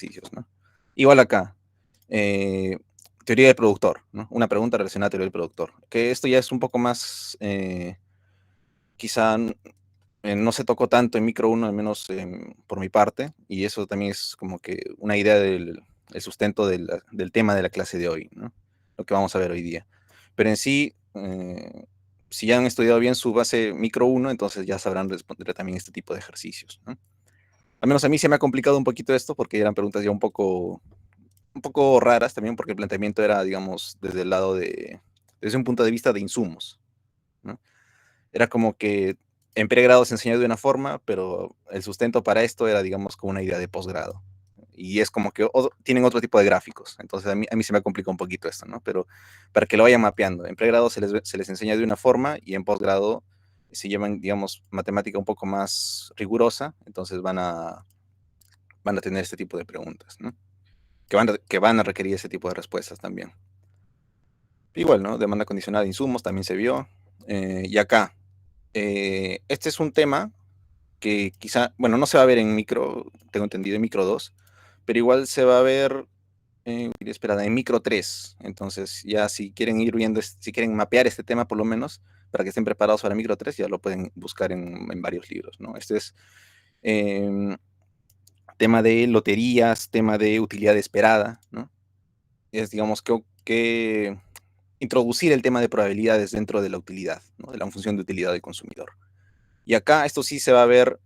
ejercicios, ¿no? Igual acá, teoría del productor, ¿no? Una pregunta relacionada a teoría del productor, que esto ya es un poco más, quizá no se tocó tanto en micro 1, al menos por mi parte, y eso también es como que una idea del el sustento del tema de la clase de hoy, ¿no? Lo que vamos a ver hoy día. Pero en sí, si ya han estudiado bien su base micro 1, entonces ya sabrán responder también este tipo de ejercicios, ¿no? Al menos a mí se me ha complicado un poquito esto porque eran preguntas ya un poco raras también porque el planteamiento era, digamos, desde el lado desde un punto de vista de insumos, ¿no? Era como que en pregrado se enseñó de una forma, pero el sustento para esto era, digamos, como una idea de posgrado. Y es como que tienen otro tipo de gráficos. Entonces a mí se me complica un poquito esto, ¿no? Pero para que lo vayan mapeando. En pregrado se les enseña de una forma y en posgrado se llevan, digamos, matemática un poco más rigurosa. Entonces van a tener este tipo de preguntas, ¿no? Que van a requerir ese tipo de respuestas también. Igual, ¿no? Demanda condicionada de insumos también se vio. Y acá, este es un tema que quizá, bueno, no se va a ver en micro, tengo entendido, en micro 2, pero igual se va a ver, esperada, en micro 3. Entonces, ya si quieren ir viendo, si quieren mapear este tema por lo menos, para que estén preparados para micro 3, ya lo pueden buscar en varios libros, ¿no? Este es tema de loterías, tema de utilidad esperada, ¿no? Es, digamos, que introducir el tema de probabilidades dentro de la utilidad, ¿no? De la función de utilidad del consumidor. Y acá esto sí se va a ver,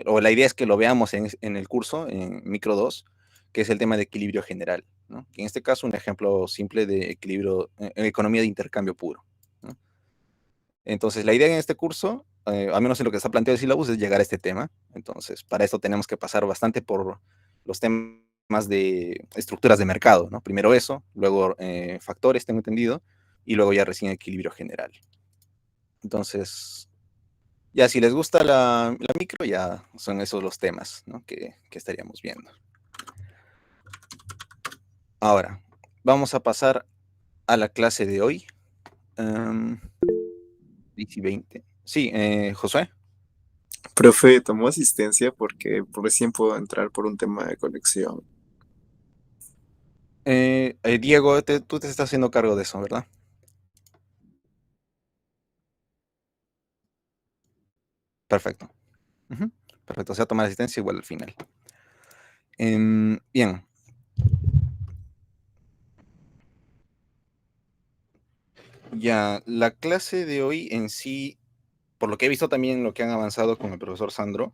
o la idea es que lo veamos en el curso, en micro 2, que es el tema de equilibrio general, ¿no? En este caso, un ejemplo simple de equilibrio, economía de intercambio puro, ¿no? Entonces, la idea en este curso, al menos en lo que está planteado el sílabus, es llegar a este tema. Entonces, para esto tenemos que pasar bastante por los temas de estructuras de mercado, ¿no? Primero eso, luego factores, tengo entendido, y luego ya recién equilibrio general. Entonces, ya si les gusta la micro, ya son esos los temas, ¿no? que estaríamos viendo. Ahora, vamos a pasar a la clase de hoy. 10 y 20. Sí, Josué. Profe, tomó asistencia porque recién puedo entrar por un tema de conexión. Diego, tú te estás haciendo cargo de eso, ¿verdad? Perfecto. Ujú. Perfecto, o sea, tomar asistencia igual al final. Bien. Ya, la clase de hoy en sí, por lo que he visto también lo que han avanzado con el profesor Sandro,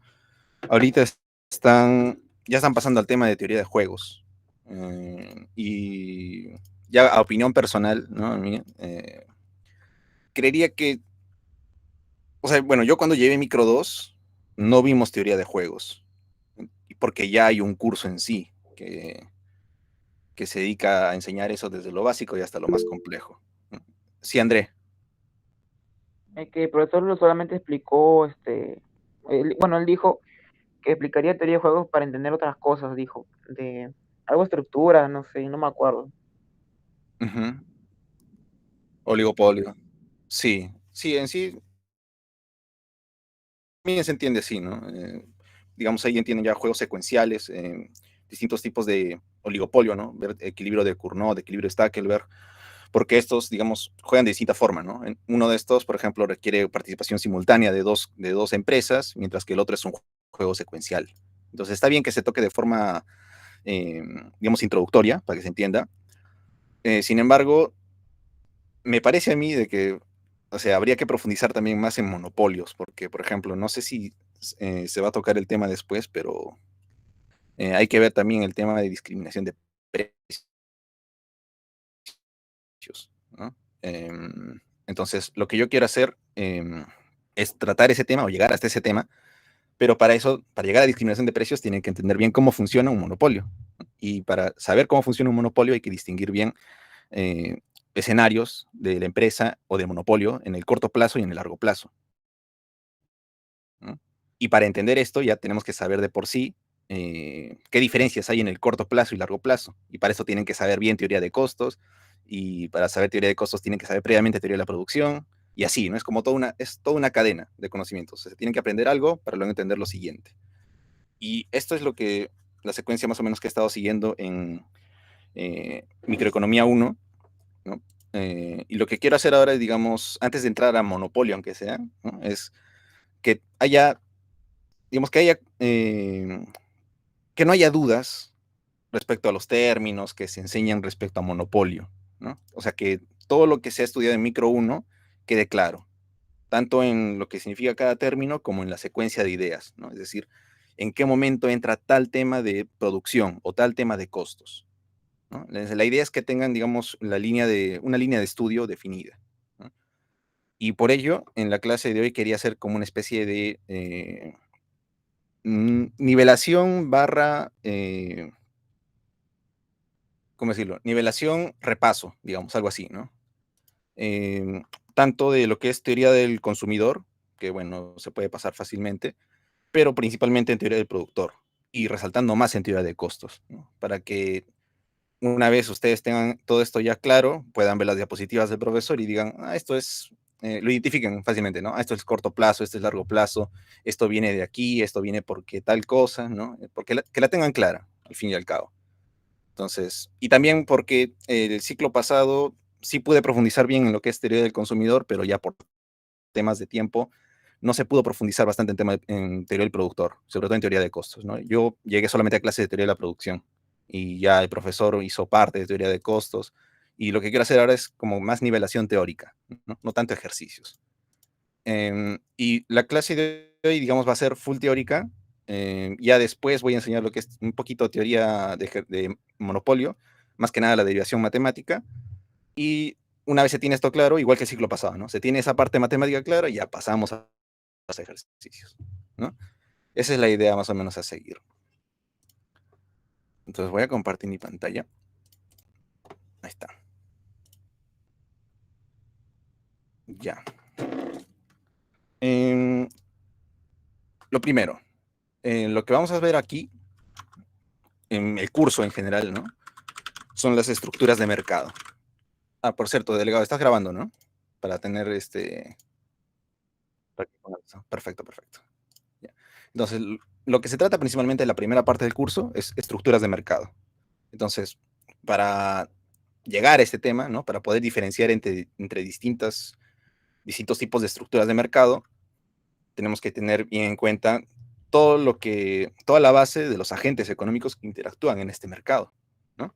ahorita ya están pasando al tema de teoría de juegos. Y ya a opinión personal, ¿no? A mí, creería que, o sea, bueno, yo cuando llevé micro 2 no vimos teoría de juegos, porque ya hay un curso en sí que se dedica a enseñar eso desde lo básico y hasta lo más complejo. Sí, André. Que el profesor solamente explicó, bueno, él dijo que explicaría teoría de juegos para entender otras cosas, dijo, de algo estructura, no sé, no me acuerdo. Ujú. Oligopolio. Sí, sí, en sí, bien se entiende así, ¿no? Digamos, ahí entienden ya juegos secuenciales, distintos tipos de oligopolio, ¿no? Ver equilibrio de Cournot, de equilibrio de Stackelberg, porque estos, digamos, juegan de distinta forma, ¿no? Uno de estos, por ejemplo, requiere participación simultánea de dos empresas, mientras que el otro es un juego secuencial. Entonces, está bien que se toque de forma, eh, digamos, introductoria, para que se entienda. Sin embargo, me parece a mí de que, o sea, habría que profundizar también más en monopolios, porque, por ejemplo, no sé si se va a tocar el tema después, pero hay que ver también el tema de discriminación de precios, ¿no? Entonces, lo que yo quiero hacer es tratar ese tema o llegar hasta ese tema, pero para eso, para llegar a discriminación de precios, tienen que entender bien cómo funciona un monopolio. Y para saber cómo funciona un monopolio hay que distinguir bien eh, escenarios de la empresa o del monopolio en el corto plazo y en el largo plazo, ¿no? Y para entender esto ya tenemos que saber de por sí qué diferencias hay en el corto plazo y largo plazo. Y para eso tienen que saber bien teoría de costos, y para saber teoría de costos tienen que saber previamente teoría de la producción, y así, ¿no? Es toda una cadena de conocimientos. O sea, se tienen que aprender algo para luego entender lo siguiente. Y esto es lo que la secuencia más o menos que he estado siguiendo en Microeconomía 1, ¿no? Y lo que quiero hacer ahora es, digamos, antes de entrar a Monopolio, aunque sea, ¿no? Es que haya, digamos, que no haya dudas respecto a los términos que se enseñan respecto a Monopolio, ¿no? O sea, que todo lo que se ha estudiado en Micro 1 quede claro, tanto en lo que significa cada término como en la secuencia de ideas, ¿no? Es decir, en qué momento entra tal tema de producción o tal tema de costos, ¿no? La idea es que tengan, digamos, una línea de estudio definida, ¿no? Y por ello, en la clase de hoy quería hacer como una especie de nivelación barra, ¿cómo decirlo? Nivelación, repaso, digamos, algo así, ¿no? Tanto de lo que es teoría del consumidor, que bueno, se puede pasar fácilmente, pero principalmente en teoría del productor y resaltando más en teoría de costos, ¿no? Para que una vez ustedes tengan todo esto ya claro, puedan ver las diapositivas del profesor y digan, esto es, lo identifiquen fácilmente, ¿no? Esto es corto plazo, esto es largo plazo, esto viene de aquí, esto viene porque tal cosa, ¿no? Porque que la tengan clara, al fin y al cabo. Entonces, y también porque el ciclo pasado sí pude profundizar bien en lo que es teoría del consumidor, pero ya por temas de tiempo no se pudo profundizar bastante en teoría del productor, sobre todo en teoría de costos, ¿no? Yo llegué solamente a clases de teoría de la producción y ya el profesor hizo parte de teoría de costos y lo que quiero hacer ahora es como más nivelación teórica, no tanto ejercicios. Y la clase de hoy, digamos, va a ser full teórica. Ya después voy a enseñar lo que es un poquito teoría de monopolio, más que nada la derivación matemática. Y una vez se tiene esto claro, igual que el ciclo pasado, ¿no? Se tiene esa parte matemática clara y ya pasamos a los ejercicios, ¿no? Esa es la idea más o menos a seguir. Entonces voy a compartir mi pantalla. Ahí está. Ya. Lo primero, lo que vamos a ver aquí, en el curso en general, ¿no? Son las estructuras de mercado. Por cierto, delegado, estás grabando, ¿no? Para tener Perfecto, perfecto. Ya. Entonces, lo que se trata principalmente de la primera parte del curso es estructuras de mercado. Entonces, para llegar a este tema, ¿no? Para poder diferenciar entre distintos tipos de estructuras de mercado, tenemos que tener bien en cuenta toda la base de los agentes económicos que interactúan en este mercado, ¿no?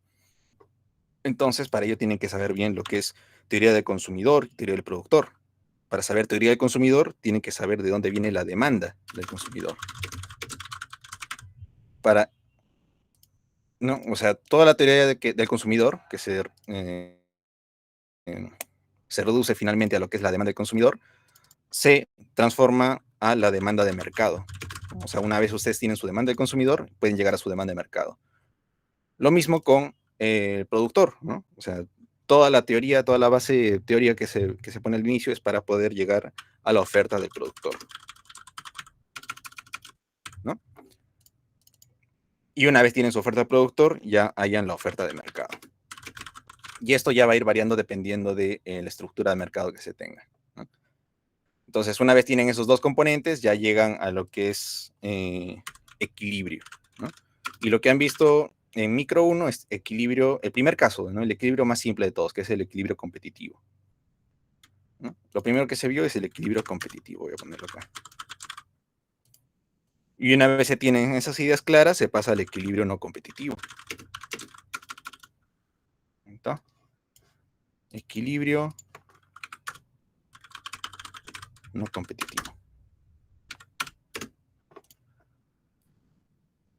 Entonces, para ello tienen que saber bien lo que es teoría del consumidor y teoría del productor. Para saber teoría del consumidor, tienen que saber de dónde viene la demanda del consumidor. ¿No? O sea, toda la teoría del consumidor, que se reduce finalmente a lo que es la demanda del consumidor, se transforma a la demanda de mercado. O sea, una vez ustedes tienen su demanda del consumidor, pueden llegar a su demanda de mercado. Lo mismo con el productor, ¿no? O sea, toda la teoría, toda la base teórica que se pone al inicio es para poder llegar a la oferta del productor, ¿no? Y una vez tienen su oferta del productor, ya hayan la oferta de mercado. Y esto ya va a ir variando dependiendo de la estructura de mercado que se tenga, ¿no? Entonces, una vez tienen esos dos componentes, ya llegan a lo que es equilibrio, ¿no? Y lo que han visto en micro 1 es equilibrio, el primer caso, ¿no? El equilibrio más simple de todos, que es el equilibrio competitivo, ¿no? Lo primero que se vio es el equilibrio competitivo, voy a ponerlo acá. Y una vez se tienen esas ideas claras, se pasa al equilibrio no competitivo. ¿Está? Equilibrio no competitivo.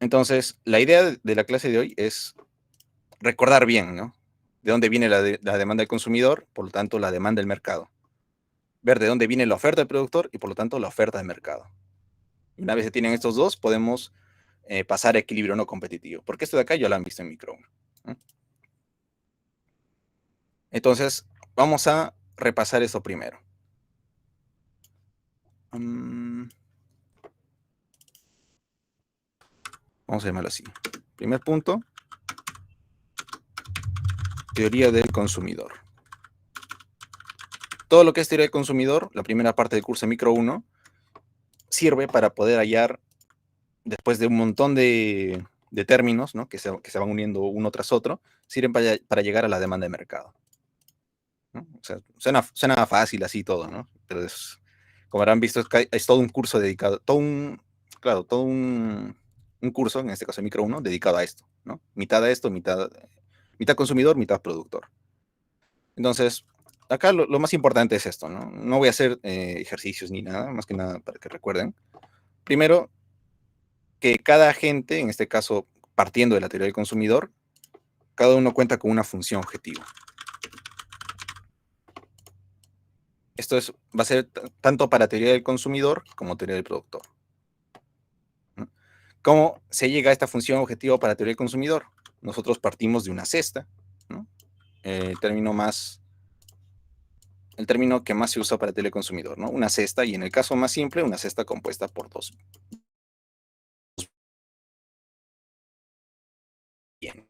Entonces, la idea de la clase de hoy es recordar bien, ¿no? De dónde viene la demanda del consumidor, por lo tanto, la demanda del mercado. Ver de dónde viene la oferta del productor y, por lo tanto, la oferta del mercado. Y una vez que tienen estos dos, podemos pasar a equilibrio no competitivo. Porque esto de acá ya lo han visto en micro 1, ¿no? Entonces, vamos a repasar eso primero. Vamos a llamarlo así. Primer punto, teoría del consumidor. Todo lo que es teoría del consumidor, la primera parte del curso de micro 1, sirve para poder hallar, después de un montón de de términos, ¿no? que se van uniendo uno tras otro, sirven para llegar a la demanda de mercado, ¿no? O sea, suena fácil así todo, ¿no? Pero como habrán visto, es todo un curso dedicado, todo un curso, en este caso micro 1, dedicado a esto, ¿no? Mitad a esto, mitad consumidor, mitad productor. Entonces, acá lo más importante es esto, ¿no? No voy a hacer ejercicios ni nada, más que nada para que recuerden. Primero, que cada agente, en este caso, partiendo de la teoría del consumidor, cada uno cuenta con una función objetivo. Esto va a ser tanto para teoría del consumidor como teoría del productor, ¿no? ¿Cómo se llega a esta función objetivo para teoría del consumidor? Nosotros partimos de una cesta, ¿no? El término que más se usa para teoría del consumidor, ¿no? Una cesta, y en el caso más simple, una cesta compuesta por dos bienes.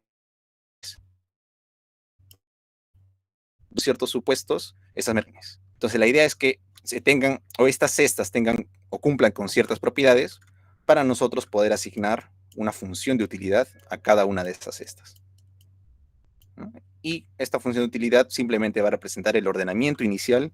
Ciertos supuestos, esas bienes. Entonces la idea es que se tengan, o estas cestas tengan o cumplan con ciertas propiedades para nosotros poder asignar una función de utilidad a cada una de estas cestas, ¿no? Y esta función de utilidad simplemente va a representar el ordenamiento inicial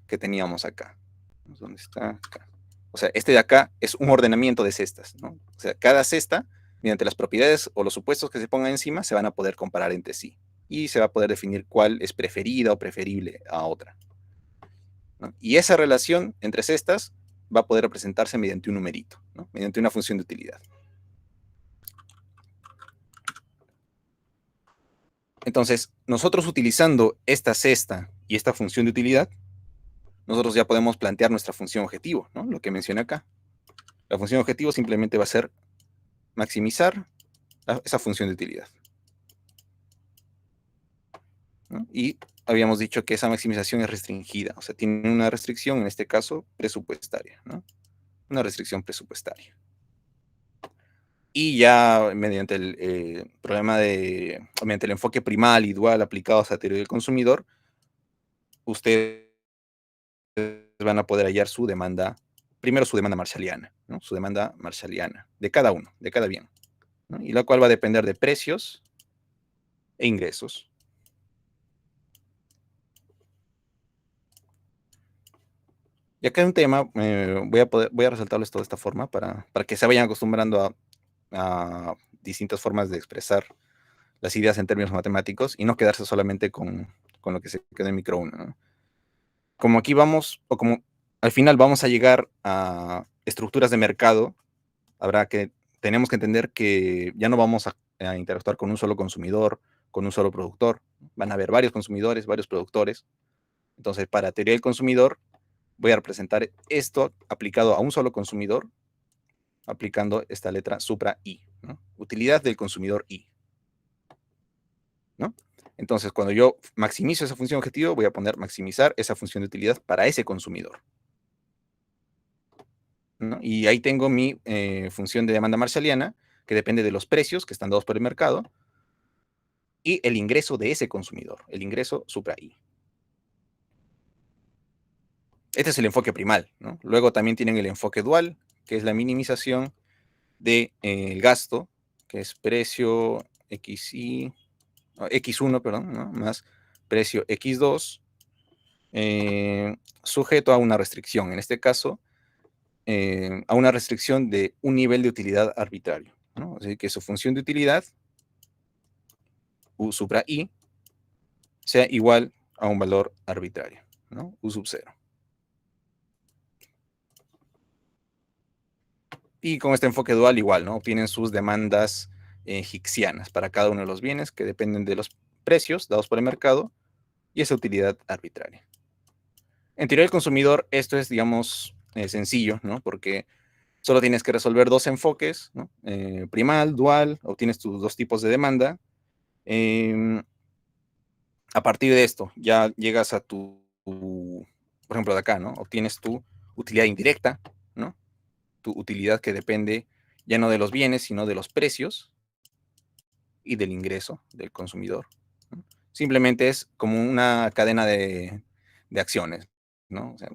que teníamos acá. ¿Dónde está? Acá. O sea, este de acá es un ordenamiento de cestas, ¿no? O sea, cada cesta, mediante las propiedades o los supuestos que se pongan encima, se van a poder comparar entre sí. Y se va a poder definir cuál es preferida o preferible a otra, ¿no? Y esa relación entre cestas va a poder representarse mediante un numerito, ¿no? Mediante una función de utilidad. Entonces, nosotros utilizando esta cesta y esta función de utilidad, nosotros ya podemos plantear nuestra función objetivo, ¿no? Lo que mencioné acá. La función objetivo simplemente va a ser maximizar esa función de utilidad, ¿no? Y habíamos dicho que esa maximización es restringida, o sea, tiene una restricción, en este caso, presupuestaria, ¿no? Una restricción presupuestaria. Y ya mediante el mediante el enfoque primal y dual aplicados a teoría del consumidor, ustedes van a poder hallar su demanda, primero su demanda marshalliana, ¿no? Su demanda marshalliana de cada uno, de cada bien, ¿no? Y la cual va a depender de precios e ingresos. Y acá hay un tema, voy a resaltarlo esto de esta forma para que se vayan acostumbrando a distintas formas de expresar las ideas en términos matemáticos y no quedarse solamente con lo que se quedó en micro 1, ¿no? Como aquí vamos, o como al final vamos a llegar a estructuras de mercado, tenemos que entender que ya no vamos a interactuar con un solo consumidor, con un solo productor. Van a haber varios consumidores, varios productores. Entonces, para teoría del consumidor, voy a representar esto aplicado a un solo consumidor, aplicando esta letra supra I, ¿no? Utilidad del consumidor I, ¿no? Entonces, cuando yo maximizo esa función objetivo, voy a poner maximizar esa función de utilidad para ese consumidor, ¿no? Y ahí tengo mi función de demanda marshalliana, que depende de los precios que están dados por el mercado, y el ingreso de ese consumidor, el ingreso supra I. Este es el enfoque primal, ¿no? Luego también tienen el enfoque dual, que es la minimización del gasto, que es precio X1, perdón, ¿no? Más precio X2, sujeto a una restricción, en este caso, a una restricción de un nivel de utilidad arbitrario, ¿no? Así que su función de utilidad, U supra I, sea igual a un valor arbitrario, ¿no? U sub 0. Y con este enfoque dual igual, ¿no? Obtienen sus demandas hicksianas para cada uno de los bienes que dependen de los precios dados por el mercado y esa utilidad arbitraria. En teoría del consumidor esto es, digamos, sencillo, ¿no? Porque solo tienes que resolver dos enfoques, ¿no? Primal, dual, obtienes tus dos tipos de demanda. A partir de esto ya llegas a por ejemplo, de acá, ¿no? Obtienes tu utilidad indirecta, ¿no? Tu utilidad que depende ya no de los bienes, sino de los precios y del ingreso del consumidor, ¿no? Simplemente es como una cadena de acciones, ¿no? O sea,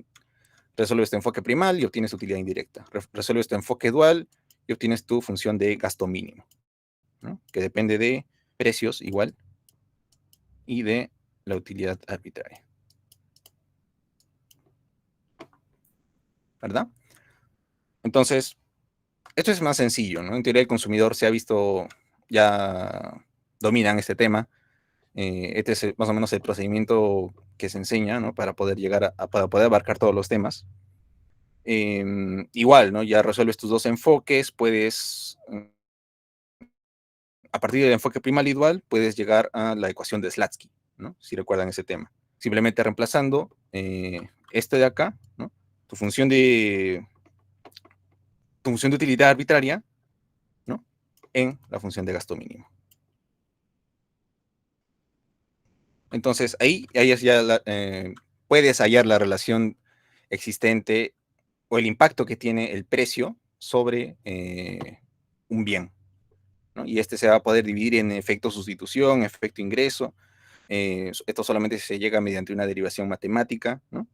resuelves tu enfoque primal y obtienes utilidad indirecta. Resuelves tu enfoque dual y obtienes tu función de gasto mínimo, ¿no? Que depende de precios igual y de la utilidad arbitraria. ¿Verdad? Entonces, esto es más sencillo, ¿no? En teoría del consumidor se ha visto, ya dominan este tema. Este es más o menos el procedimiento que se enseña, ¿no? Para poder llegar para poder abarcar todos los temas. Igual, ¿no? Ya resuelves tus dos enfoques, puedes, a partir del enfoque primal y dual, puedes llegar a la ecuación de Slatsky, ¿no? Si recuerdan ese tema. Simplemente reemplazando este de acá, ¿no? Tu función de utilidad arbitraria, ¿no? En la función de gasto mínimo. Entonces, ahí ya puedes hallar la relación existente o el impacto que tiene el precio sobre un bien, ¿no? Y este se va a poder dividir en efecto sustitución, efecto ingreso. Esto solamente se llega mediante una derivación matemática, ¿no?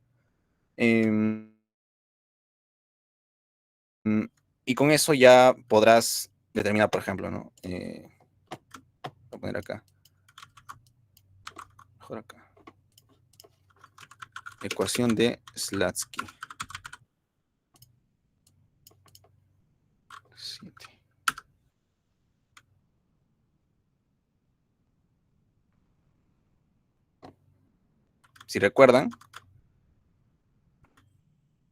Y con eso ya podrás determinar, por ejemplo, ¿no? Voy a poner acá. Mejor acá. Ecuación de Slatsky. 7. Si recuerdan,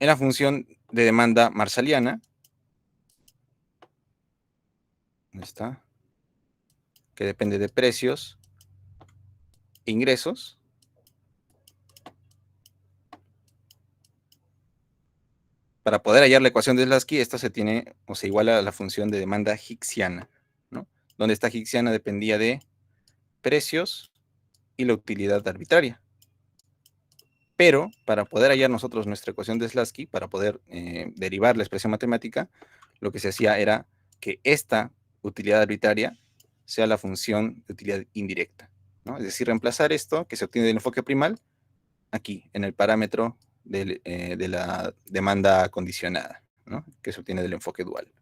en la función de demanda marshalliana, ¿dónde está? Que depende de precios e ingresos. Para poder hallar la ecuación de Slatsky, esta se tiene o se iguala a la función de demanda hicksiana, ¿no? Donde esta hicksiana dependía de precios y la utilidad arbitraria. Pero para poder hallar nosotros nuestra ecuación de Slatsky, para poder derivar la expresión matemática, lo que se hacía era que esta utilidad arbitraria sea la función de utilidad indirecta, ¿no? Es decir, reemplazar esto que se obtiene del enfoque primal aquí, en el parámetro de la demanda condicionada, ¿no? Que se obtiene del enfoque dual.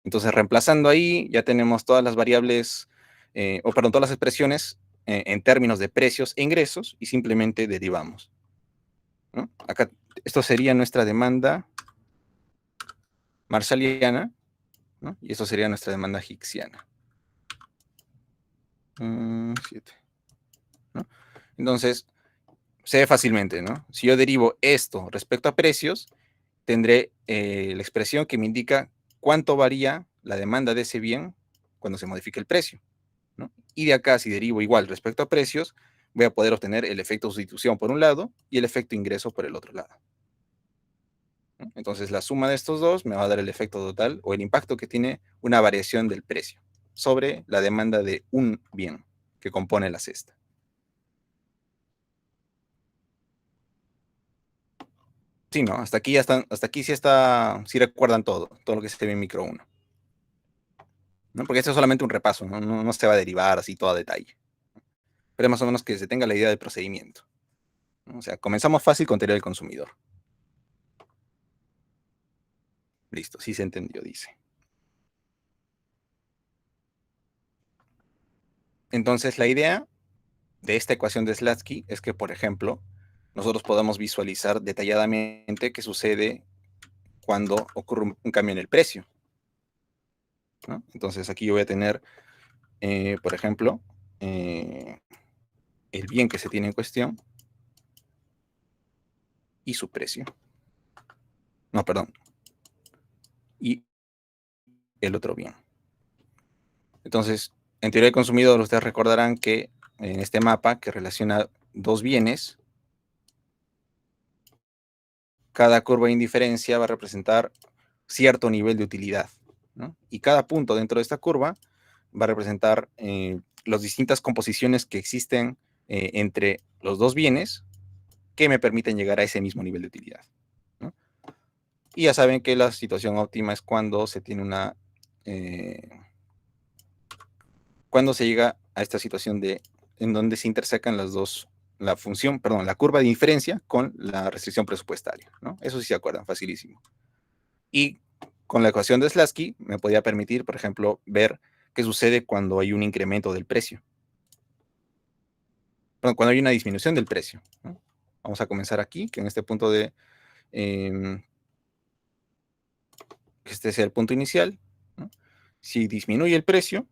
Entonces, reemplazando ahí, ya tenemos todas las variables, todas las expresiones en términos de precios e ingresos, y simplemente derivamos, ¿no? Acá, esto sería nuestra demanda marshalliana, ¿no? Y eso sería nuestra demanda hicksiana. 7. ¿No? Entonces, se ve fácilmente, ¿no? Si yo derivo esto respecto a precios, tendré la expresión que me indica cuánto varía la demanda de ese bien cuando se modifique el precio, ¿no? Y de acá, si derivo igual respecto a precios, voy a poder obtener el efecto sustitución por un lado y el efecto ingreso por el otro lado, ¿no? Entonces, la suma de estos dos me va a dar el efecto total o el impacto que tiene una variación del precio sobre la demanda de un bien que compone la cesta. Sí, ¿no? Hasta aquí sí recuerdan todo lo que se ve en micro 1. ¿No? Porque esto es solamente un repaso, ¿no? No se va a derivar así todo a detalle. Pero más o menos que se tenga la idea del procedimiento, ¿no? O sea, comenzamos fácil con teoría del consumidor. Listo, sí se entendió, dice. Entonces, la idea de esta ecuación de Slatsky es que, por ejemplo, nosotros podamos visualizar detalladamente qué sucede cuando ocurre un cambio en el precio, ¿no? Entonces, aquí yo voy a tener, por ejemplo, el bien que se tiene en cuestión y su precio. No, perdón. Y el otro bien. Entonces, en teoría del consumidor, ustedes recordarán que en este mapa que relaciona dos bienes, cada curva de indiferencia va a representar cierto nivel de utilidad, ¿no? Y cada punto dentro de esta curva va a representar las distintas composiciones que existen entre los dos bienes que me permiten llegar a ese mismo nivel de utilidad, ¿no? Y ya saben que la situación óptima es cuando se tiene cuando se llega a esta situación en donde se intersecan las dos, la curva de inferencia con la restricción presupuestaria, ¿no? Eso sí se acuerdan, facilísimo. Y con la ecuación de Slutsky me podía permitir, por ejemplo, ver qué sucede cuando hay un incremento del precio. Perdón, cuando hay una disminución del precio, ¿no? Vamos a comenzar aquí, que en este punto de... este sea el punto inicial, ¿no? Si disminuye el precio,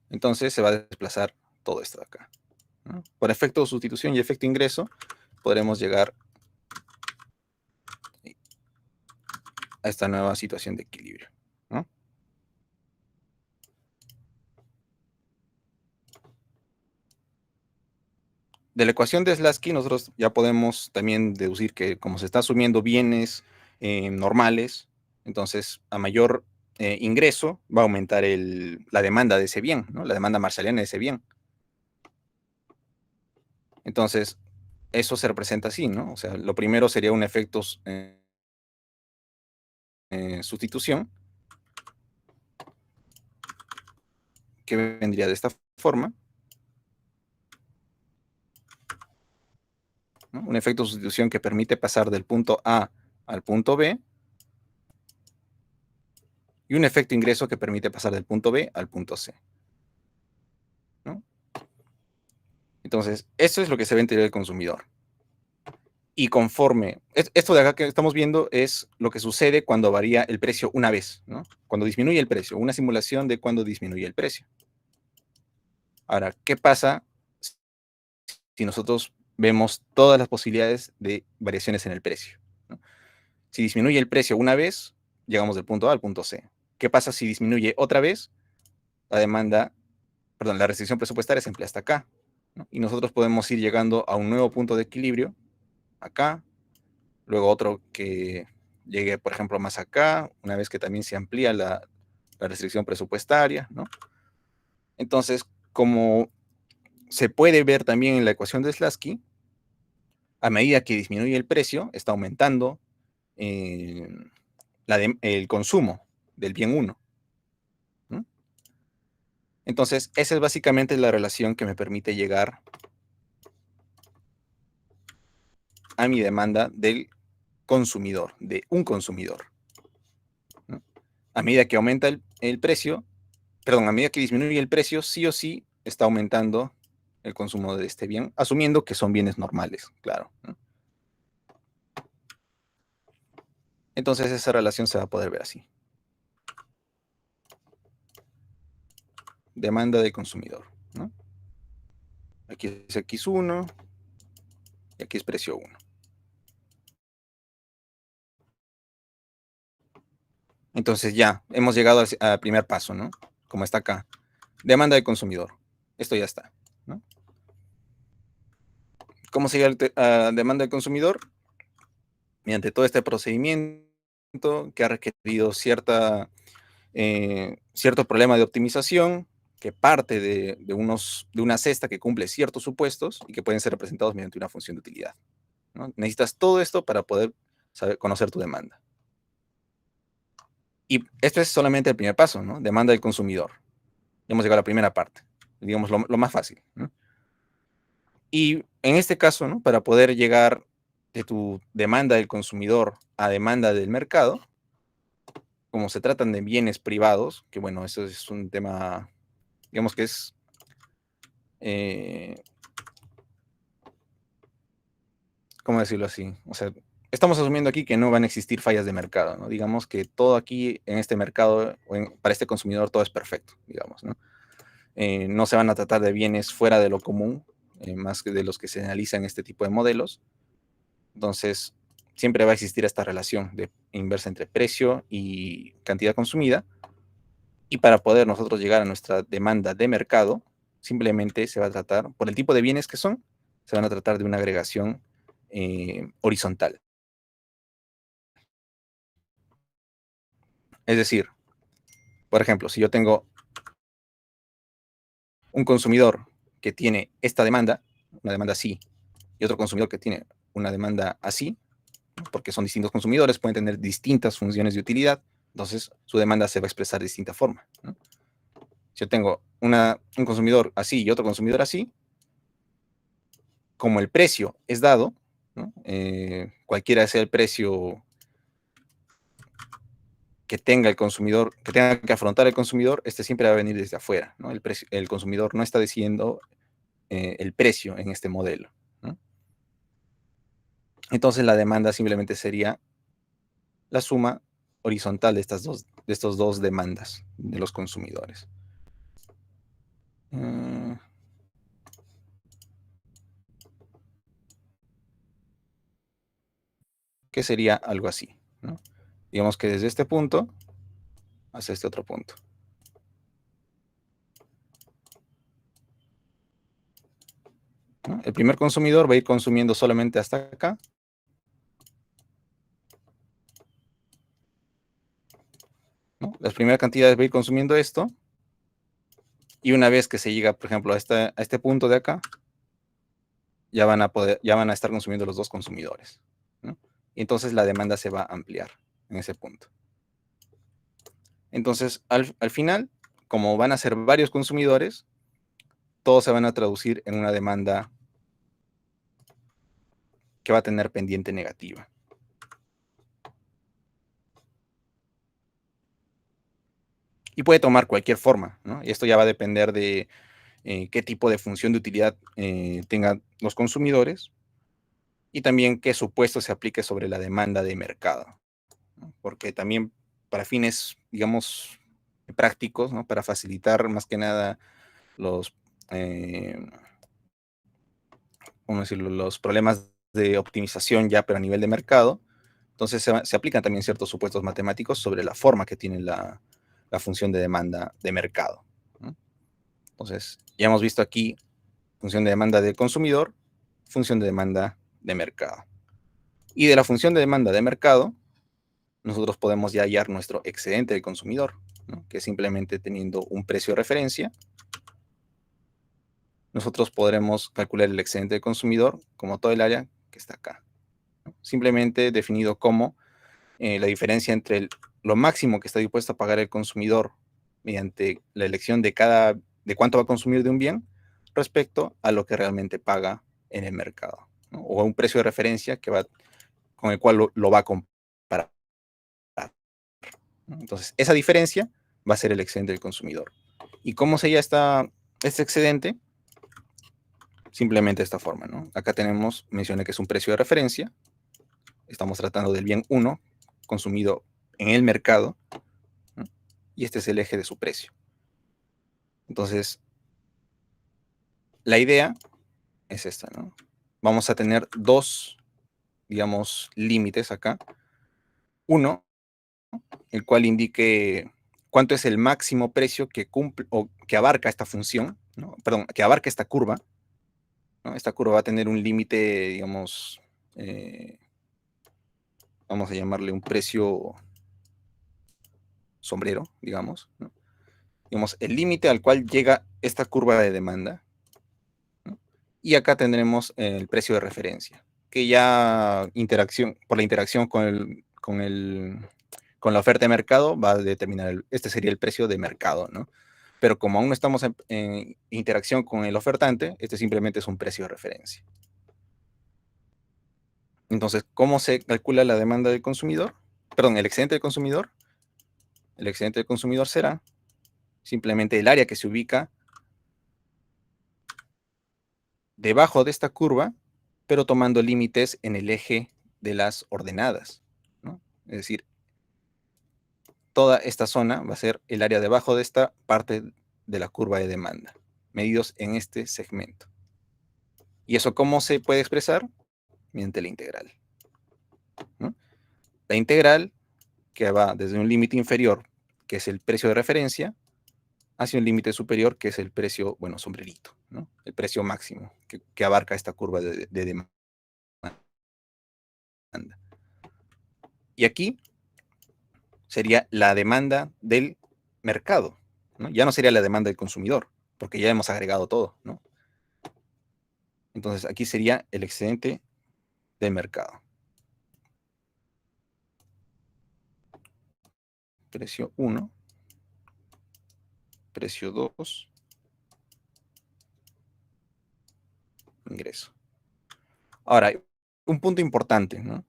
entonces se va a desplazar todo esto de acá, ¿no? Por efecto de sustitución y efecto ingreso, podremos llegar a esta nueva situación de equilibrio, ¿no? De la ecuación de Slutsky nosotros ya podemos también deducir que como se está asumiendo bienes normales, entonces a mayor ingreso va a aumentar la demanda de ese bien, ¿no? La demanda marshalliana de ese bien. Entonces, eso se representa así, ¿no? O sea, lo primero sería un efecto sustitución, que vendría de esta forma, ¿no? Un efecto de sustitución que permite pasar del punto A al punto B, y un efecto ingreso que permite pasar del punto B al punto C, ¿no? Entonces, eso es lo que se ve en teoría del consumidor. Y conforme, esto de acá que estamos viendo es lo que sucede cuando varía el precio una vez, ¿no? Cuando disminuye el precio, una simulación de cuando disminuye el precio. Ahora, ¿qué pasa si nosotros vemos todas las posibilidades de variaciones en el precio, ¿no? Si disminuye el precio una vez, llegamos del punto A al punto C. ¿Qué pasa si disminuye otra vez? La restricción presupuestaria se emplea hasta acá, ¿no? Y nosotros podemos ir llegando a un nuevo punto de equilibrio, acá, luego otro que llegue, por ejemplo, más acá, una vez que también se amplía la restricción presupuestaria, ¿no? Entonces, como se puede ver también en la ecuación de Slutsky, a medida que disminuye el precio, está aumentando el consumo del bien 1, ¿no? Entonces, esa es básicamente la relación que me permite llegar a mi demanda del consumidor, de un consumidor, ¿no? A medida que aumenta el precio, perdón, a medida que disminuye el precio, sí o sí está aumentando el consumo de este bien, asumiendo que son bienes normales, claro, ¿no? Entonces esa relación se va a poder ver así. Demanda del consumidor, ¿no? Aquí es X1 y aquí es precio 1. Entonces ya hemos llegado al primer paso, ¿no? Como está acá. Demanda del consumidor. Esto ya está, ¿no? ¿Cómo se llega a demanda del consumidor? Mediante todo este procedimiento que ha requerido cierto problema de optimización, que parte de una cesta que cumple ciertos supuestos y que pueden ser representados mediante una función de utilidad, ¿no? Necesitas todo esto para poder conocer tu demanda. Y esto es solamente el primer paso, ¿no? Demanda del consumidor. Ya hemos llegado a la primera parte, digamos lo más fácil, ¿no? Y en este caso, ¿no? Para poder llegar de tu demanda del consumidor a demanda del mercado, como se tratan de bienes privados, que bueno, eso es un tema, digamos que es, ¿cómo decirlo así? O sea, estamos asumiendo aquí que no van a existir fallas de mercado, ¿no? Digamos que todo aquí en este mercado, para este consumidor, todo es perfecto, digamos, ¿no? No se van a tratar de bienes fuera de lo común, más que de los que se analizan en este tipo de modelos. Entonces, siempre va a existir esta relación inversa entre precio y cantidad consumida. Y para poder nosotros llegar a nuestra demanda de mercado, simplemente se va a tratar, por el tipo de bienes que son, se van a tratar de una agregación horizontal. Es decir, por ejemplo, si yo tengo un consumidor que tiene esta demanda, una demanda así, y otro consumidor que tiene una demanda así, porque son distintos consumidores, pueden tener distintas funciones de utilidad, entonces su demanda se va a expresar de distinta forma, ¿no? Si yo tengo un consumidor así y otro consumidor así, como el precio es dado, ¿no? Cualquiera sea el precio que tenga el consumidor, que tenga que afrontar el consumidor, siempre va a venir desde afuera, ¿no? El consumidor no está decidiendo el precio en este modelo, ¿no? Entonces la demanda simplemente sería la suma horizontal de estos dos demandas de los consumidores. Que sería algo así, ¿no? Digamos que desde este punto hasta este otro punto. ¿No? El primer consumidor va a ir consumiendo solamente hasta acá. ¿No? Las primeras cantidades va a ir consumiendo esto. Y una vez que se llega, por ejemplo, a este punto de acá, ya van a estar consumiendo los dos consumidores, ¿no? Y entonces la demanda se va a ampliar en ese punto. Entonces, al final, como van a ser varios consumidores, todos se van a traducir en una demanda que va a tener pendiente negativa. Y puede tomar cualquier forma, ¿no? Y esto ya va a depender de qué tipo de función de utilidad tengan los consumidores y también qué supuesto se aplique sobre la demanda de mercado, ¿no? Porque también para fines, digamos, prácticos, ¿no? Para facilitar más que nada los, ¿cómo decirlo? Los problemas de optimización ya, pero a nivel de mercado, entonces se aplican también ciertos supuestos matemáticos sobre la forma que tiene la función de demanda de mercado, ¿no? Entonces, ya hemos visto aquí función de demanda del consumidor, función de demanda de mercado. Y de la función de demanda de mercado, nosotros podemos ya hallar nuestro excedente del consumidor, ¿no? Que simplemente teniendo un precio de referencia, nosotros podremos calcular el excedente del consumidor como todo el área que está acá, ¿no? Simplemente definido como la diferencia entre lo máximo que está dispuesto a pagar el consumidor mediante la elección de cuánto va a consumir de un bien respecto a lo que realmente paga en el mercado, ¿no? O a un precio de referencia con el cual lo va a comparar, ¿no? Entonces, esa diferencia va a ser el excedente del consumidor. ¿Y cómo se halla este excedente? Simplemente de esta forma, ¿no? Acá mencioné que es un precio de referencia. Estamos tratando del bien 1 consumido en el mercado, ¿no? Y este es el eje de su precio. Entonces, la idea es esta, ¿no? Vamos a tener dos, digamos, límites acá. Uno, el cual indique cuánto es el máximo precio que cumple o que abarca esta función, ¿no? Perdón, que abarca esta curva, ¿no? Esta curva va a tener un límite, digamos, vamos a llamarle un precio sombrero, digamos, ¿no? Digamos, el límite al cual llega esta curva de demanda, ¿no? Y acá tendremos el precio de referencia, que ya por la interacción con la oferta de mercado va a determinar, este sería el precio de mercado, ¿no? Pero como aún no estamos en interacción con el ofertante, este simplemente es un precio de referencia. Entonces, ¿cómo se calcula la demanda del consumidor? Perdón, el excedente del consumidor. El excedente del consumidor será simplemente el área que se ubica debajo de esta curva, pero tomando límites en el eje de las ordenadas, ¿no? Es decir, toda esta zona va a ser el área debajo de esta parte de la curva de demanda, medidos en este segmento. ¿Y eso cómo se puede expresar? Mediante la integral, ¿no? La integral que va desde un límite inferior, que es el precio de referencia, hacia un límite superior, que es el precio, bueno, sombrerito, ¿no? El precio máximo que abarca esta curva de demanda. Y aquí sería la demanda del mercado, ¿no? Ya no sería la demanda del consumidor, porque ya hemos agregado todo, ¿no? Entonces aquí sería el excedente del mercado. Precio 1, precio 2, ingreso. Ahora, un punto importante, ¿no?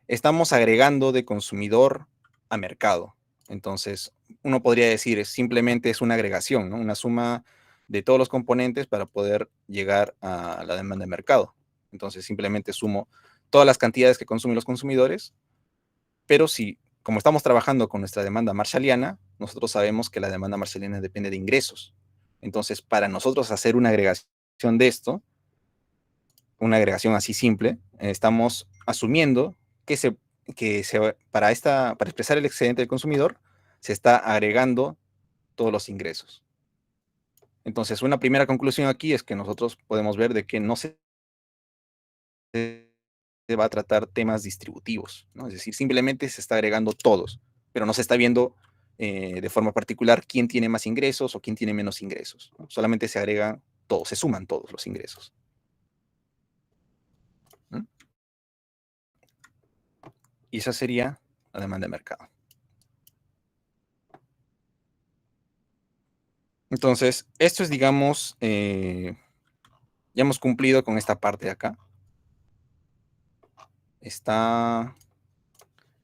Estamos agregando de consumidor a mercado. Entonces, uno podría decir, simplemente es una agregación, ¿no? Una suma de todos los componentes para poder llegar a la demanda de mercado. Entonces, simplemente sumo todas las cantidades que consumen los consumidores, pero si, como estamos trabajando con nuestra demanda marshalliana, nosotros sabemos que la demanda marshalliana depende de ingresos. Entonces, para nosotros hacer una agregación de esto, una agregación así simple, estamos asumiendo para expresar el excedente del consumidor, se está agregando todos los ingresos. Entonces, una primera conclusión aquí es que nosotros podemos ver de que no se va a tratar temas distributivos, ¿no? Es decir, simplemente se está agregando todos, pero no se está viendo de forma particular quién tiene más ingresos o quién tiene menos ingresos, ¿no? Solamente se agregan todos, se suman todos los ingresos. ¿No? Y esa sería la demanda de mercado. Entonces, esto es, digamos, ya hemos cumplido con esta parte de acá.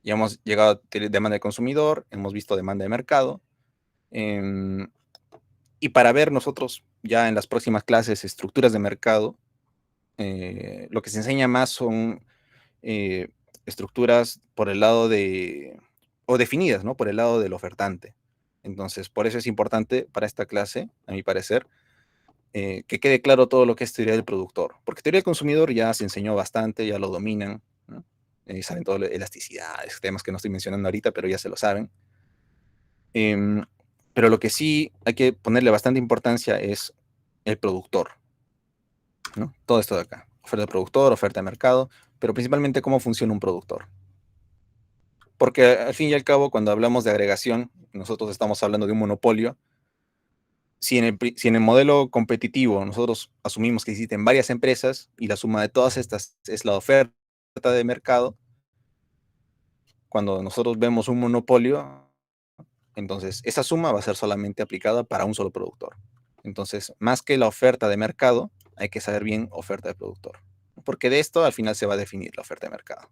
Ya hemos llegado a demanda de consumidor, hemos visto demanda de mercado. Y para ver nosotros ya en las próximas clases estructuras de mercado, lo que se enseña más son estructuras por el lado o definidas, ¿no? Por el lado del ofertante. Entonces, por eso es importante para esta clase, a mi parecer, que quede claro todo lo que es teoría del productor. Porque teoría del consumidor ya se enseñó bastante, ya lo dominan, ¿no? Saben todo, elasticidades, temas que no estoy mencionando ahorita, pero ya se lo saben. Pero lo que sí hay que ponerle bastante importancia es el productor, ¿no? Todo esto de acá. Oferta de productor, oferta de mercado, pero principalmente cómo funciona un productor. Porque al fin y al cabo, cuando hablamos de agregación, nosotros estamos hablando de un monopolio. Si en el modelo competitivo nosotros asumimos que existen varias empresas y la suma de todas estas es la oferta de mercado, cuando nosotros vemos un monopolio, entonces esa suma va a ser solamente aplicada para un solo productor. Entonces, más que la oferta de mercado, hay que saber bien oferta de productor. Porque de esto al final se va a definir la oferta de mercado.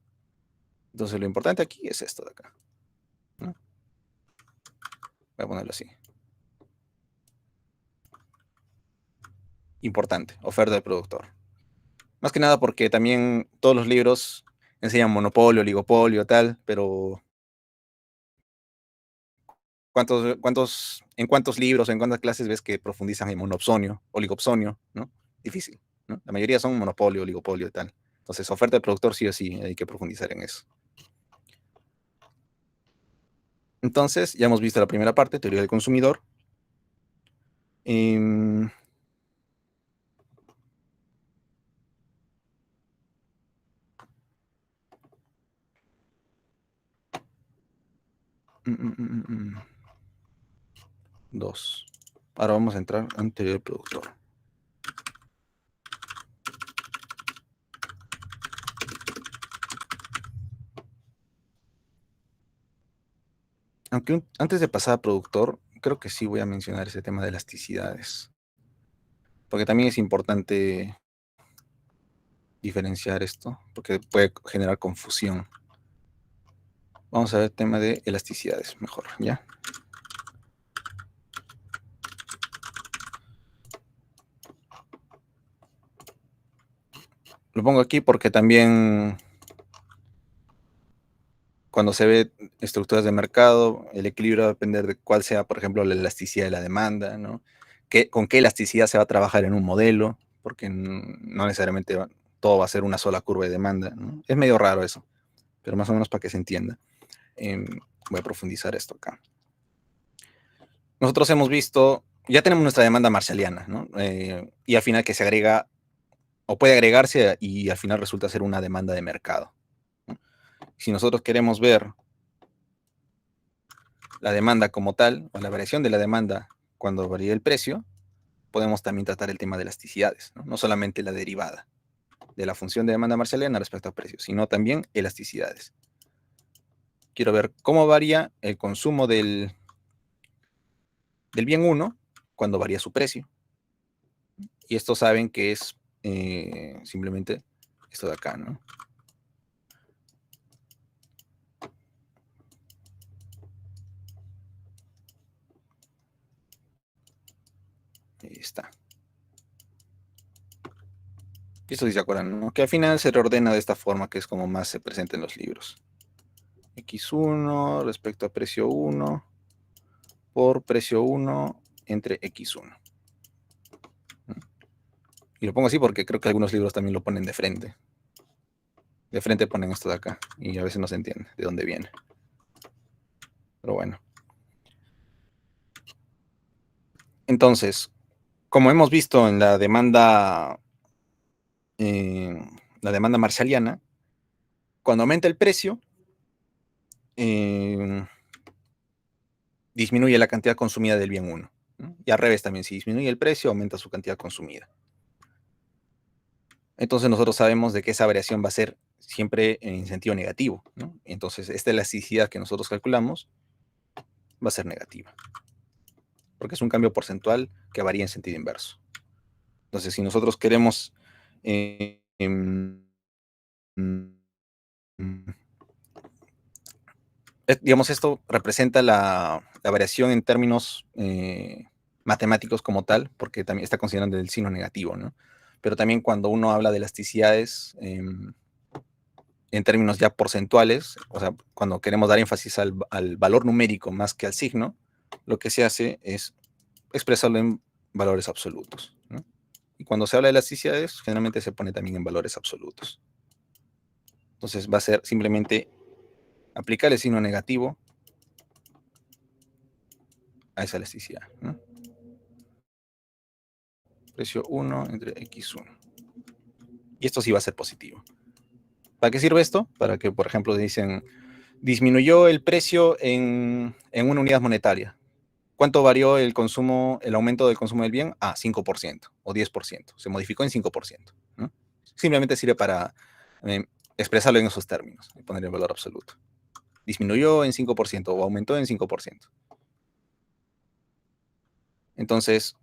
Entonces, lo importante aquí es esto de acá, ¿no? Voy a ponerlo así. Importante, oferta de productor. Más que nada porque también todos los libros enseñan monopolio, oligopolio, tal, pero ¿en cuántos libros, en cuántas clases ves que profundizan en monopsonio, oligopsonio, ¿no? Difícil, ¿no? La mayoría son monopolio, oligopolio y tal. Entonces, oferta de productor sí o sí, hay que profundizar en eso. Entonces, ya hemos visto la primera parte, teoría del consumidor. Dos. Ahora vamos a entrar en teoría del productor. Aunque antes de pasar a productor, creo que sí voy a mencionar ese tema de elasticidades. Porque también es importante diferenciar esto, porque puede generar confusión. Vamos a ver el tema de elasticidades mejor, ¿ya? Lo pongo aquí porque también cuando se ve estructuras de mercado, el equilibrio va a depender de cuál sea, por ejemplo, la elasticidad de la demanda, ¿no? Con qué elasticidad se va a trabajar en un modelo, porque no necesariamente todo va a ser una sola curva de demanda, ¿no? Es medio raro eso, pero más o menos para que se entienda. Voy a profundizar esto acá. Nosotros hemos visto, ya tenemos nuestra demanda marshalliana, ¿no? Y al final que se agrega, o puede agregarse y al final resulta ser una demanda de mercado, ¿no? Si nosotros queremos ver la demanda como tal, o la variación de la demanda cuando varía el precio, podemos también tratar el tema de elasticidades, ¿no? No solamente la derivada de la función de demanda marshalliana respecto a precios, sino también elasticidades. Quiero ver cómo varía el consumo del bien 1 cuando varía su precio. Y esto saben que es simplemente esto de acá, ¿no? Ahí está. Y esto sí se acuerdan, ¿no? Que al final se reordena de esta forma, que es como más se presenta en los libros. X1 respecto a precio 1 por precio 1 entre X1. Y lo pongo así porque creo que algunos libros también lo ponen de frente. De frente ponen esto de acá y a veces no se entiende de dónde viene. Pero bueno. Entonces, como hemos visto en la demanda marshalliana, cuando aumenta el precio, disminuye la cantidad consumida del bien 1. ¿no? Y al revés también, si disminuye el precio, aumenta su cantidad consumida. Entonces nosotros sabemos de que esa variación va a ser siempre en sentido negativo. ¿no? Entonces esta elasticidad que nosotros calculamos va a ser negativa. Porque es un cambio porcentual que varía en sentido inverso. Entonces si nosotros queremos... digamos, esto representa la variación en términos matemáticos como tal, porque también está considerando el signo negativo, ¿no? Pero también cuando uno habla de elasticidades en términos ya porcentuales, o sea, cuando queremos dar énfasis al valor numérico más que al signo, lo que se hace es expresarlo en valores absolutos, ¿no? Y cuando se habla de elasticidades, generalmente se pone también en valores absolutos. Entonces va a ser simplemente aplicar el signo negativo a esa elasticidad, ¿no? Precio 1 entre X1. Y esto sí va a ser positivo. ¿Para qué sirve esto? Para que, por ejemplo, dicen, disminuyó el precio en una unidad monetaria. ¿Cuánto varió el consumo, el aumento del consumo del bien? 5% o 10%. Se modificó en 5%. ¿no? Simplemente sirve para expresarlo en esos términos y poner el valor absoluto. Disminuyó en 5% o aumentó en 5%. Entonces,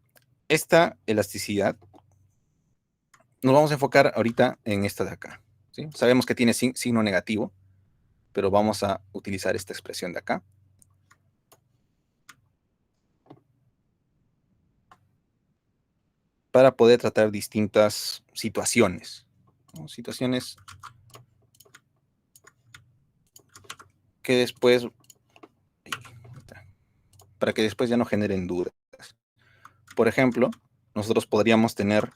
esta elasticidad nos vamos a enfocar ahorita en esta de acá. ¿sí? Sabemos que tiene signo negativo, pero vamos a utilizar esta expresión de acá. Para poder tratar distintas situaciones. ¿no? Situaciones que después, para que después ya no generen dudas. Por ejemplo, nosotros podríamos tener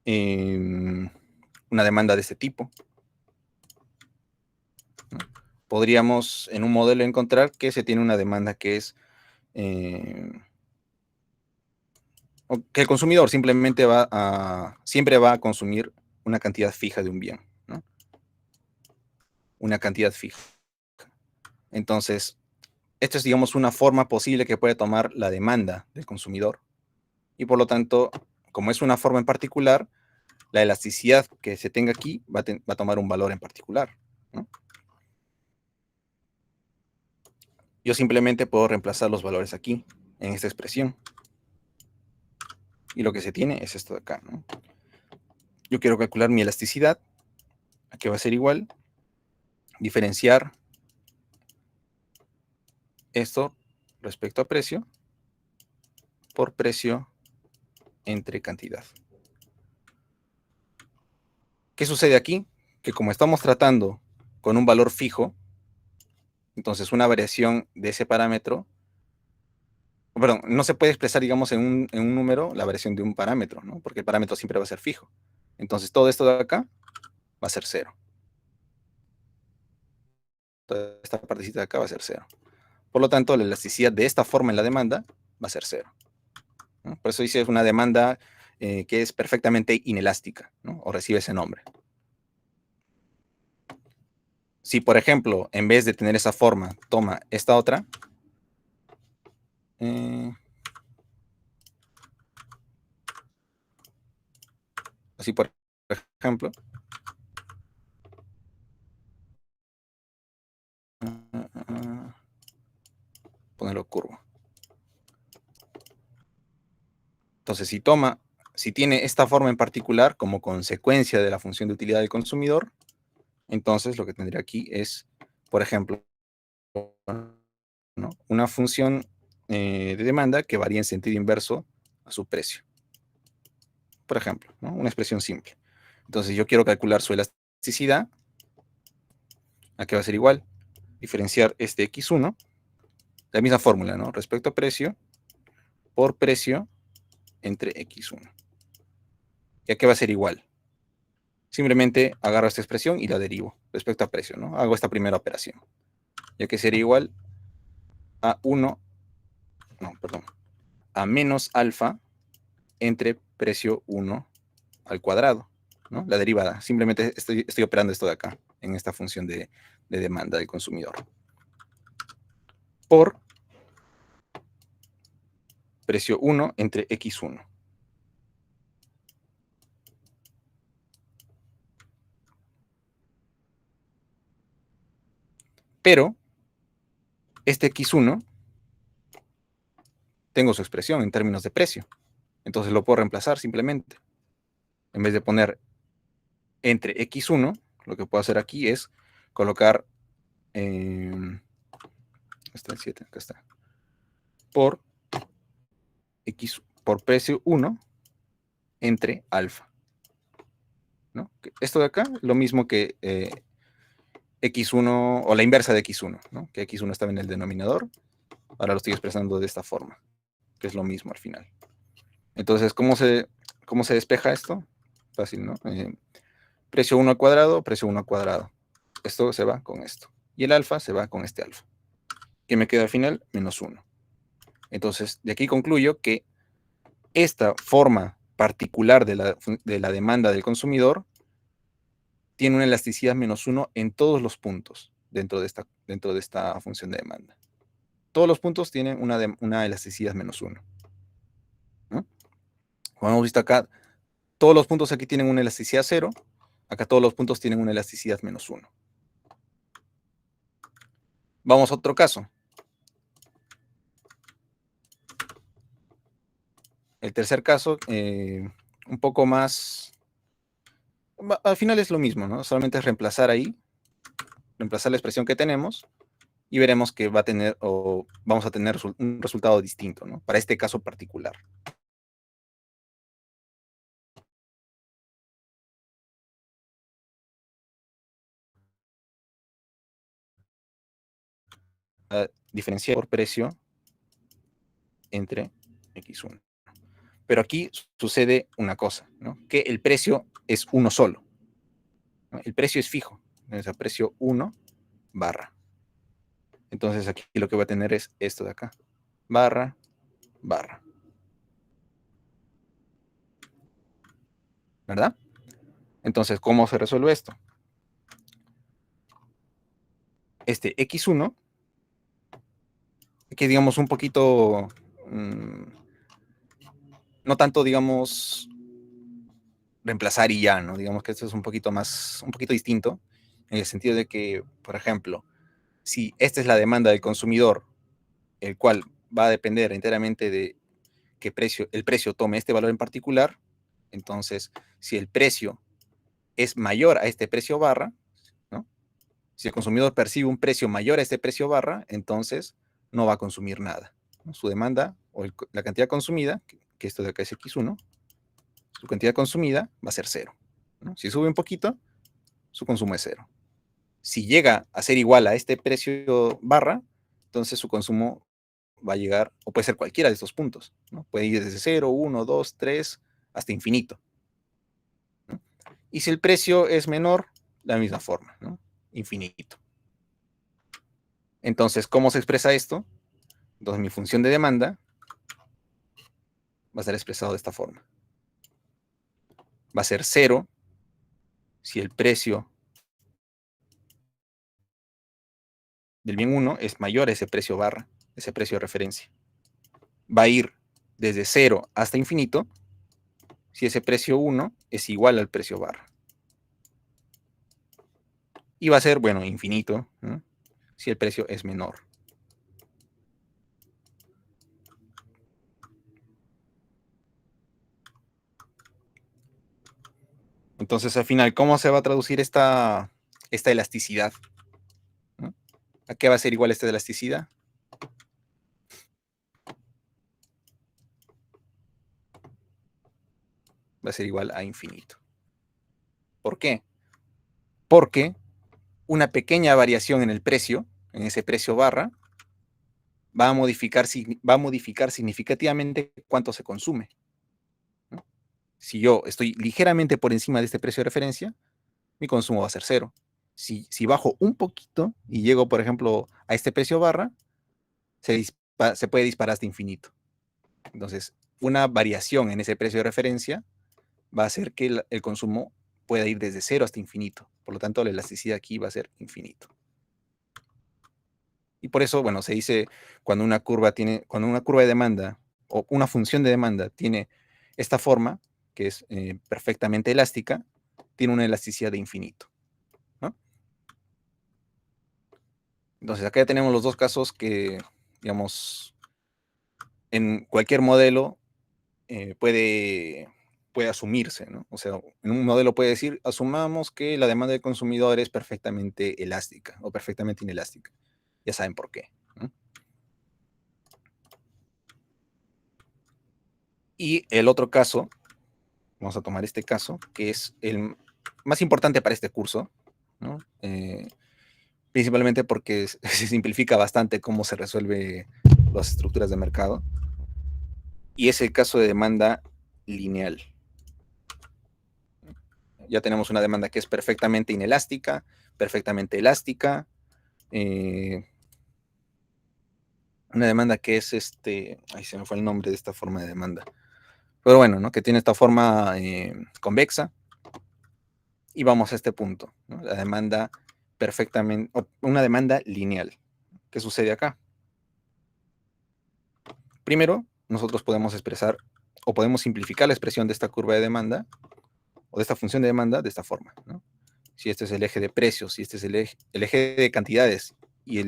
una demanda de este tipo. ¿no? Podríamos en un modelo encontrar que se tiene una demanda que es que el consumidor simplemente siempre va a consumir una cantidad fija de un bien. ¿no? Una cantidad fija. Entonces, esta es, digamos, una forma posible que puede tomar la demanda del consumidor. Y por lo tanto, como es una forma en particular, la elasticidad que se tenga aquí va a tomar un valor en particular. ¿no? Yo simplemente puedo reemplazar los valores aquí, en esta expresión. Y lo que se tiene es esto de acá. ¿no? Yo quiero calcular mi elasticidad, que va a ser igual, diferenciar esto respecto a precio por precio entre cantidad. ¿Qué sucede aquí? Que como estamos tratando con un valor fijo, entonces una variación de ese parámetro, perdón, no se puede expresar, digamos, en un número la variación de un parámetro, ¿no? Porque el parámetro siempre va a ser fijo. Entonces todo esto de acá va a ser 0. Toda esta partecita de acá va a ser 0. Por lo tanto, la elasticidad de esta forma en la demanda va a ser 0. ¿no? Por eso dice es una demanda que es perfectamente inelástica, ¿no? O recibe ese nombre. Si, por ejemplo, en vez de tener esa forma, toma esta otra, así por ejemplo, ponerlo curvo. Entonces, si tiene esta forma en particular como consecuencia de la función de utilidad del consumidor, entonces lo que tendría aquí es, por ejemplo, ¿no? una función de demanda que varía en sentido inverso a su precio. Por ejemplo, ¿no? Una expresión simple. Entonces yo quiero calcular su elasticidad. ¿A qué va a ser igual? Diferenciar este X1, la misma fórmula, ¿no? Respecto a precio, por precio entre X1. ¿Y a qué va a ser igual? Simplemente agarro esta expresión y la derivo respecto a precio, ¿no? Hago esta primera operación. Ya que sería igual a 1, no, perdón, a menos alfa entre precio 1 al cuadrado, ¿no? La derivada. Simplemente estoy operando esto de acá, en esta función de demanda del consumidor. Por precio 1 entre X1. Pero este X1 tengo su expresión en términos de precio. Entonces lo puedo reemplazar simplemente. En vez de poner entre X1, lo que puedo hacer aquí es colocar está el 7, acá está. Por precio 1 entre alfa, ¿no? Esto de acá, lo mismo que X1, o la inversa de X1, ¿no? Que X1 estaba en el denominador, ahora lo estoy expresando de esta forma, que es lo mismo al final. Entonces, ¿cómo se despeja esto? Fácil, ¿no? Precio 1 al cuadrado, precio 1 al cuadrado. Esto se va con esto. Y el alfa se va con este alfa. ¿Qué me queda al final? Menos 1. Entonces, de aquí concluyo que esta forma particular de la demanda del consumidor tiene una elasticidad menos 1 en todos los puntos dentro de esta función de demanda. Todos los puntos tienen una elasticidad menos 1. ¿No? Como hemos visto acá, todos los puntos aquí tienen una elasticidad 0, acá todos los puntos tienen una elasticidad menos 1. Vamos a otro caso. El tercer caso, un poco más... Al final es lo mismo, ¿no? Solamente es reemplazar la expresión que tenemos, y veremos que vamos a tener un resultado distinto, ¿no? Para este caso particular. Diferenciar por precio entre X1. Pero aquí sucede una cosa, ¿no? Que el precio es uno solo, ¿no? El precio es fijo, es el precio 1 barra. Entonces aquí lo que va a tener es esto de acá, barra, barra. ¿Verdad? Entonces, ¿cómo se resuelve esto? Este X1, que digamos un poquito, no tanto, digamos, reemplazar y ya, ¿no? Digamos que esto es un poquito distinto, en el sentido de que, por ejemplo, si esta es la demanda del consumidor, el cual va a depender enteramente de que el precio tome este valor en particular, entonces, si el precio es mayor a este precio barra, ¿no? Si el consumidor percibe un precio mayor a este precio barra, entonces no va a consumir nada, ¿no? Su demanda, o la cantidad consumida, que esto de acá es X1, su cantidad consumida va a ser 0, ¿no? Si sube un poquito, su consumo es 0. Si llega a ser igual a este precio barra, entonces su consumo va a llegar, o puede ser cualquiera de estos puntos, ¿no? Puede ir desde 0, 1, 2, 3, hasta infinito, ¿no? Y si el precio es menor, de la misma forma, ¿no? Infinito. Entonces, ¿cómo se expresa esto? Entonces, mi función de demanda va a ser expresado de esta forma. Va a ser 0 si el precio del bien 1 es mayor a ese precio barra, ese precio de referencia. Va a ir desde 0 hasta infinito si ese precio 1 es igual al precio barra. Y va a ser, bueno, infinito, ¿no? Si el precio es menor. Entonces, al final, ¿cómo se va a traducir esta elasticidad? ¿No? ¿A qué va a ser igual esta elasticidad? va a ser igual a infinito. ¿Por qué? Porque una pequeña variación en el precio, en ese precio barra, va a modificar significativamente cuánto se consume, ¿no? Si yo estoy ligeramente por encima de este precio de referencia, mi consumo va a ser 0. Si bajo un poquito y llego, por ejemplo, a este precio barra, se puede disparar hasta infinito. Entonces, una variación en ese precio de referencia va a hacer que el consumo pueda ir desde 0 hasta infinito. Por lo tanto, la elasticidad aquí va a ser infinito. Y por eso, bueno, se dice cuando una curva de demanda o una función de demanda tiene esta forma, que es perfectamente elástica, tiene una elasticidad de infinito, ¿no? Entonces, acá ya tenemos los dos casos que, digamos, en cualquier modelo puede asumirse, ¿no? O sea, en un modelo puede decir, asumamos que la demanda del consumidor es perfectamente elástica o perfectamente inelástica. Ya saben por qué, ¿no? Y el otro caso, vamos a tomar este caso, que es el más importante para este curso, ¿no? Principalmente porque se simplifica bastante cómo se resuelve las estructuras de mercado, y es el caso de demanda lineal. Ya tenemos una demanda que es perfectamente inelástica, perfectamente elástica, una demanda que es ahí se me fue el nombre de esta forma de demanda, pero bueno, ¿no? Que tiene esta forma convexa, y vamos a este punto, ¿no? La demanda perfectamente, una demanda lineal. ¿Qué sucede acá? Primero, nosotros podemos expresar o podemos simplificar la expresión de esta curva de demanda o de esta función de demanda de esta forma, ¿no? Si este es el eje de precios, si este es el eje de cantidades y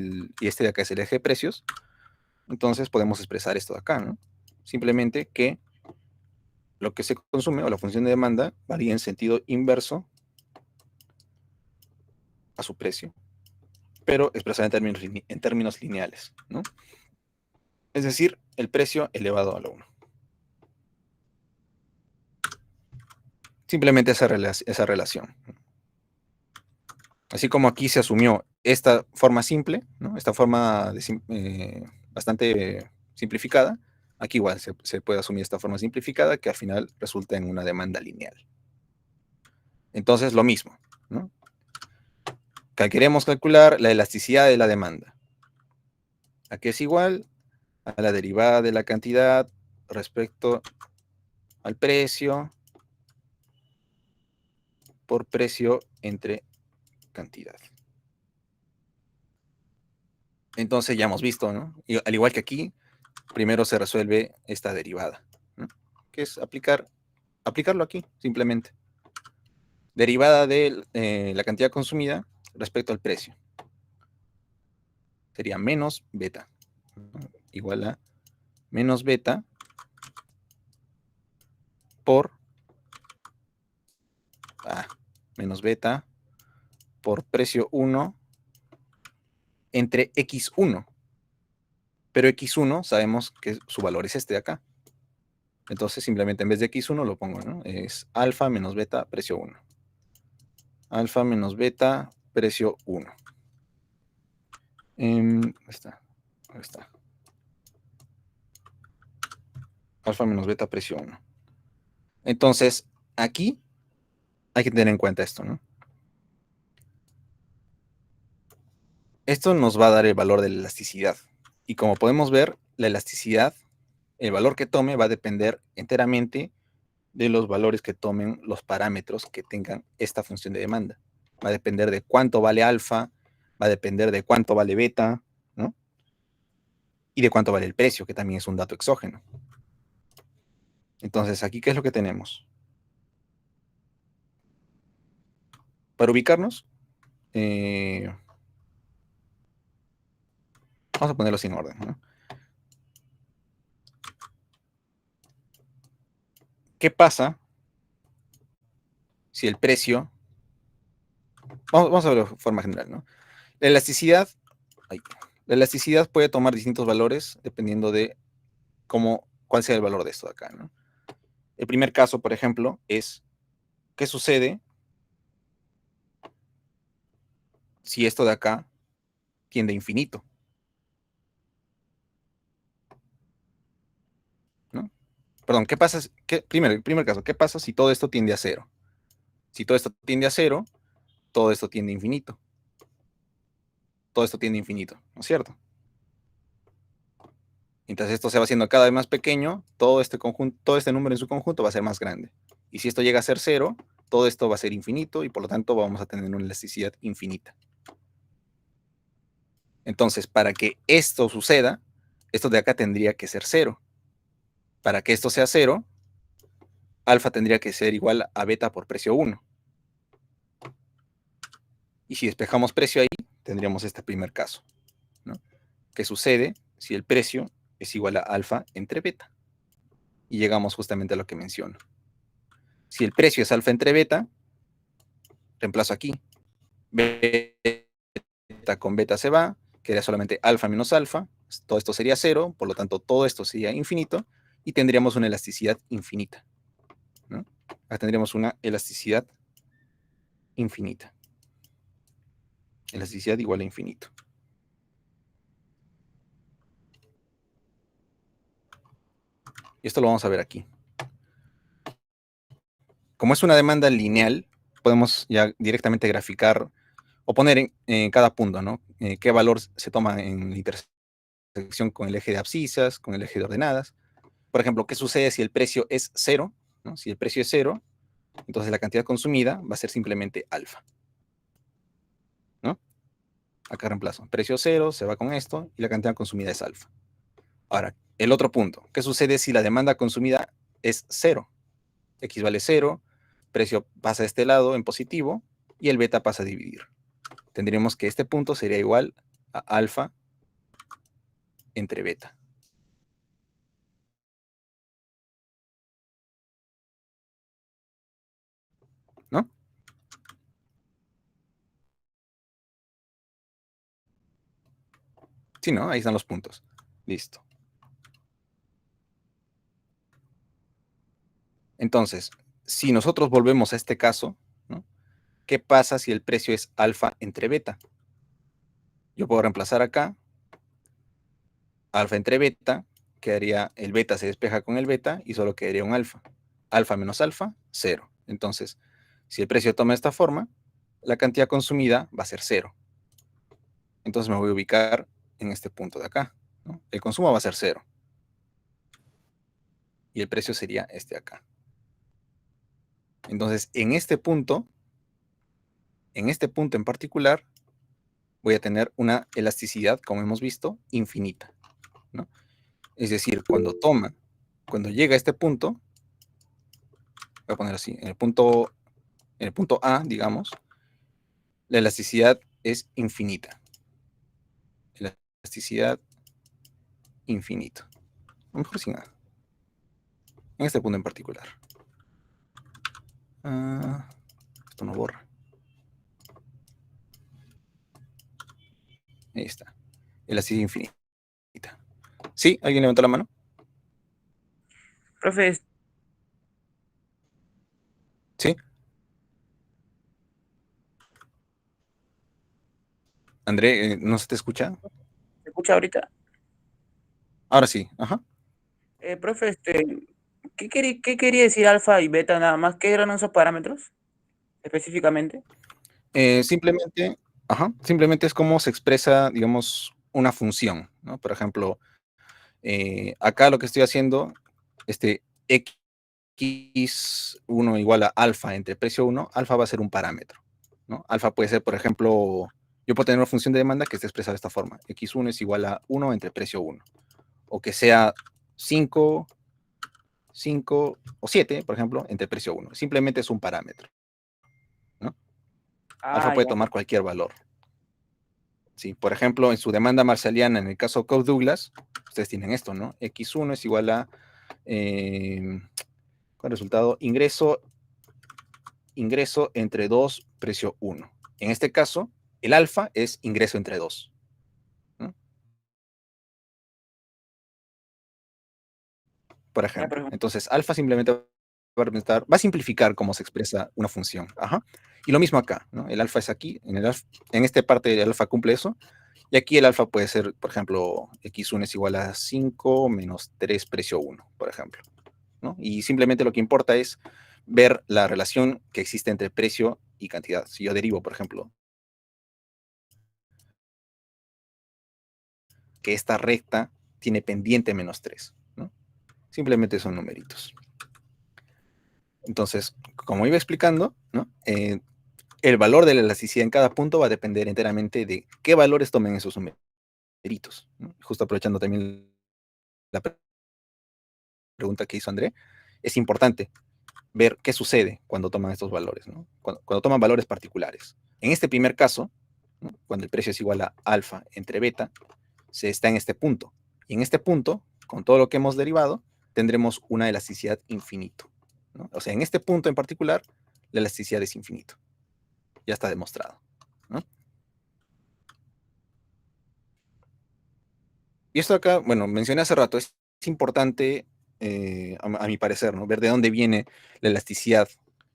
este de acá es el eje de precios, entonces podemos expresar esto de acá, ¿no? Simplemente que lo que se consume o la función de demanda varía en sentido inverso a su precio, pero expresada en términos lineales, ¿no? Es decir, el precio elevado a la 1. Simplemente esa relación. Así como aquí se asumió esta forma simple, ¿no? Esta forma bastante simplificada, aquí igual se puede asumir esta forma simplificada que al final resulta en una demanda lineal. Entonces, lo mismo, ¿no? Queremos calcular la elasticidad de la demanda. Aquí es igual a la derivada de la cantidad respecto al precio por precio entre cantidad. Entonces ya hemos visto, ¿no? Y al igual que aquí, primero se resuelve esta derivada, ¿no? Que es aplicarlo aquí, simplemente. Derivada de la cantidad consumida respecto al precio. Sería menos beta, ¿no? Igual a menos beta por menos beta por precio 1 entre x1. Pero x1 sabemos que su valor es este de acá. Entonces simplemente en vez de x1 lo pongo, ¿no? Es alfa menos beta precio 1. Alfa menos beta precio 1. Ahí está. Alfa menos beta precio 1. Entonces, aquí hay que tener en cuenta esto, ¿no? Esto nos va a dar el valor de la elasticidad. Y como podemos ver, la elasticidad, el valor que tome va a depender enteramente de los valores que tomen los parámetros que tengan esta función de demanda. Va a depender de cuánto vale alfa, va a depender de cuánto vale beta, ¿no? Y de cuánto vale el precio, que también es un dato exógeno. Entonces, aquí, ¿qué es lo que tenemos? Para ubicarnos, vamos a ponerlo sin orden, ¿no? ¿Qué pasa si el precio... Vamos a verlo de forma general, ¿no? La elasticidad puede tomar distintos valores dependiendo de cuál sea el valor de esto de acá, ¿no? El primer caso, por ejemplo, es ¿qué sucede si esto de acá tiende a infinito? ¿No? Perdón, ¿qué pasa? Primero, el primer caso, ¿qué pasa si todo esto tiende a cero? Si todo esto tiende a cero, todo esto tiende a infinito. Todo esto tiende a infinito, ¿no es cierto? Mientras esto se va haciendo cada vez más pequeño, todo este conjunto, todo este número en su conjunto va a ser más grande. Y si esto llega a ser cero, todo esto va a ser infinito y por lo tanto vamos a tener una elasticidad infinita. Entonces, para que esto suceda, esto de acá tendría que ser cero. Para que esto sea cero, alfa tendría que ser igual a beta por precio 1. Y si despejamos precio ahí, tendríamos este primer caso, ¿no? ¿Qué sucede si el precio es igual a alfa entre beta? Y llegamos justamente a lo que menciono. Si el precio es alfa entre beta, reemplazo aquí. Beta con beta se va, quedaría solamente alfa menos alfa. Todo esto sería cero, por lo tanto todo esto sería infinito y tendríamos una elasticidad infinita, ¿no? Acá tendríamos una elasticidad infinita. Elasticidad igual a infinito. Y esto lo vamos a ver aquí. Como es una demanda lineal, podemos ya directamente graficar o poner en cada punto, ¿no? Qué valor se toma en la intersección con el eje de abscisas, con el eje de ordenadas. Por ejemplo, ¿qué sucede si el precio es cero? ¿No? Si el precio es cero, entonces la cantidad consumida va a ser simplemente alfa, ¿no? Acá reemplazo. Precio cero, se va con esto, y la cantidad consumida es alfa. Ahora, el otro punto. ¿Qué sucede si la demanda consumida es cero? X vale cero, precio pasa a este lado en positivo, y el beta pasa a dividir. Tendríamos que este punto sería igual a alfa entre beta. ¿No? Sí, ¿no? Ahí están los puntos. Listo. Entonces, si nosotros volvemos a este caso, ¿no? ¿Qué pasa si el precio es alfa entre beta? Yo puedo reemplazar acá, alfa entre beta, quedaría, el beta se despeja con el beta y solo quedaría un alfa. Alfa menos alfa, cero. Entonces, si el precio toma esta forma, la cantidad consumida va a ser cero. Entonces me voy a ubicar en este punto de acá, ¿no? El consumo va a ser cero. Y el precio sería este acá. Entonces, en este punto en particular, voy a tener una elasticidad, como hemos visto, infinita, ¿no? Es decir, cuando llega a este punto, voy a poner así, en el punto A, digamos, la elasticidad es infinita. Elasticidad infinita. A lo mejor sin nada. En este punto en particular. Esto no borra. Ahí está. Elasticidad infinita. ¿Sí? ¿Alguien levantó la mano? Profe, ¿Sí? André, ¿no se te escucha? ¿se escucha ahorita? Ahora sí. Ajá. Profe, ¿qué quería decir alfa y beta nada más? ¿Qué eran esos parámetros específicamente? Simplemente, simplemente es como se expresa, digamos, una función, ¿no? Por ejemplo, acá lo que estoy haciendo, x1 igual a alfa entre precio 1, alfa va a ser un parámetro, ¿no? Alfa puede ser, por ejemplo, yo puedo tener una función de demanda que esté expresada de esta forma, x1 es igual a 1 entre precio 1, o que sea 5 o 7, por ejemplo, entre precio 1. Simplemente es un parámetro, ¿no? Alfa Ah, puede ya. tomar cualquier valor. Sí, por ejemplo, en su demanda marshalliana, en el caso Cobb-Douglas, ustedes tienen esto, ¿no? X1 es igual a, ¿cuál resultado? Ingreso entre 2, precio 1. En este caso, el alfa es ingreso entre 2, ¿no? Por Ya, ejemplo. profe. Entonces, alfa simplemente va a simplificar cómo se expresa una función. Ajá. Y lo mismo acá, ¿no? El alfa es aquí, en esta parte el alfa cumple eso, y aquí el alfa puede ser, por ejemplo, x1 es igual a 5 menos 3 precio 1, por ejemplo, ¿no? Y simplemente lo que importa es ver la relación que existe entre precio y cantidad. Si yo derivo, por ejemplo, que esta recta tiene pendiente menos 3, ¿no? Simplemente son numeritos. Entonces, como iba explicando, ¿no? El valor de la elasticidad en cada punto va a depender enteramente de qué valores tomen esos numeritos, ¿no? Justo aprovechando también la pregunta que hizo André, es importante ver qué sucede cuando toman estos valores, ¿no? Cuando toman valores particulares. En este primer caso, ¿no? Cuando el precio es igual a alfa entre beta, se está en este punto. Y en este punto, con todo lo que hemos derivado, tendremos una elasticidad infinito, ¿no? O sea, en este punto en particular, la elasticidad es infinito. Ya está demostrado, ¿no? Y esto acá, bueno, mencioné hace rato, es importante, a mi parecer, ¿no? Ver de dónde viene la elasticidad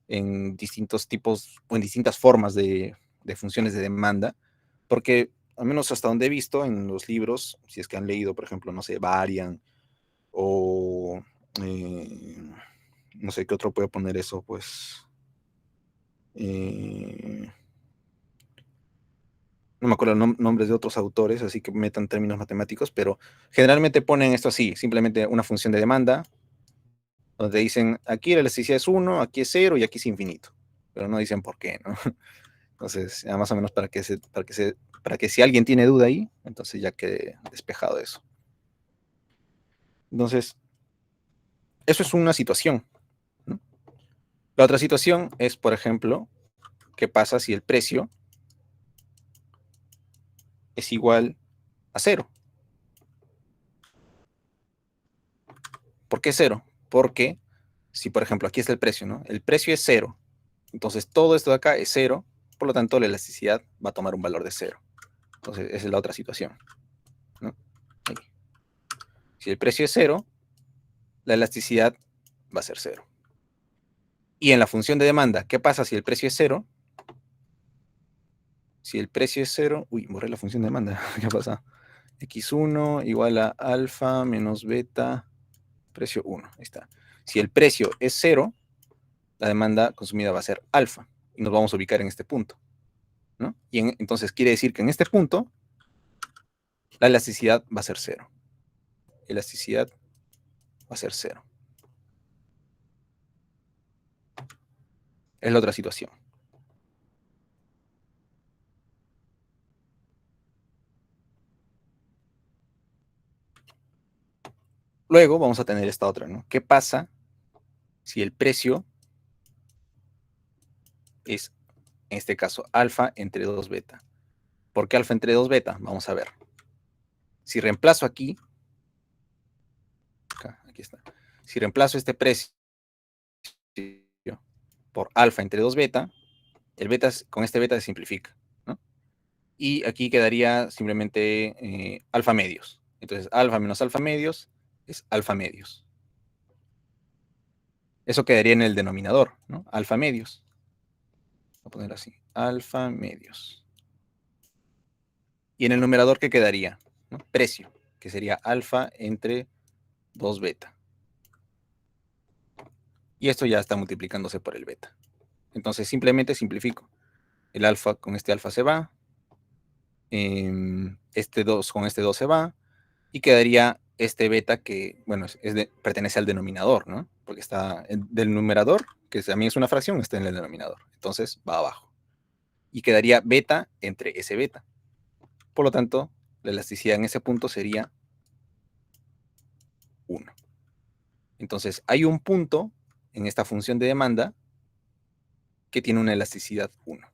en distintos tipos o en distintas formas de funciones de demanda, porque al menos hasta donde he visto en los libros, si es que han leído, por ejemplo, no sé, Varian o no sé qué otro puedo poner eso, pues no me acuerdo nombres de otros autores, así que metan términos matemáticos, pero generalmente ponen esto así, simplemente una función de demanda, donde dicen, aquí la elasticidad es 1, aquí es 0 y aquí es infinito, pero no dicen por qué, ¿no? Entonces, ya más o menos para que si alguien tiene duda ahí, entonces ya quede despejado eso. Entonces, eso es una situación, ¿no? La otra situación es, por ejemplo, qué pasa si el precio es igual a 0. ¿Por qué 0? Porque si, por ejemplo, aquí está el precio, ¿no? El precio es 0. Entonces, todo esto de acá es 0. Por lo tanto, la elasticidad va a tomar un valor de 0. Entonces, esa es la otra situación, ¿no? Ahí. Si el precio es 0, la elasticidad va a ser 0. Y en la función de demanda, ¿qué pasa si el precio es 0? Si el precio es 0, uy, borré la función de demanda. ¿Qué pasa? X1 igual a alfa menos beta, precio 1. Ahí está. Si el precio es 0, la demanda consumida va a ser alfa. Y nos vamos a ubicar en este punto, ¿no? Y entonces quiere decir que en este punto la elasticidad va a ser 0. Elasticidad va a ser 0. Es la otra situación. Luego vamos a tener esta otra, ¿no? ¿Qué pasa si el precio es, en este caso, alfa entre 2 beta? ¿Por qué alfa entre 2 beta? Vamos a ver. Si reemplazo aquí está. Si reemplazo este precio por alfa entre 2 beta, el beta con este beta se simplifica, ¿no? Y aquí quedaría simplemente alfa medios. Entonces, alfa menos alfa medios es alfa medios. Eso quedaría en el denominador, ¿no? Alfa medios. Voy a poner así, alfa medios. Y en el numerador, ¿qué quedaría? ¿No? Precio, que sería alfa entre 2 beta. Y esto ya está multiplicándose por el beta. Entonces, simplemente simplifico. El alfa con este alfa se va. Este 2 con este 2 se va. Y quedaría este beta que, bueno, pertenece al denominador, ¿no? Porque está del numerador, que también es una fracción, está en el denominador. Entonces, va abajo. Y quedaría beta entre ese beta. Por lo tanto, la elasticidad en ese punto sería 1. Entonces, hay un punto en esta función de demanda que tiene una elasticidad 1.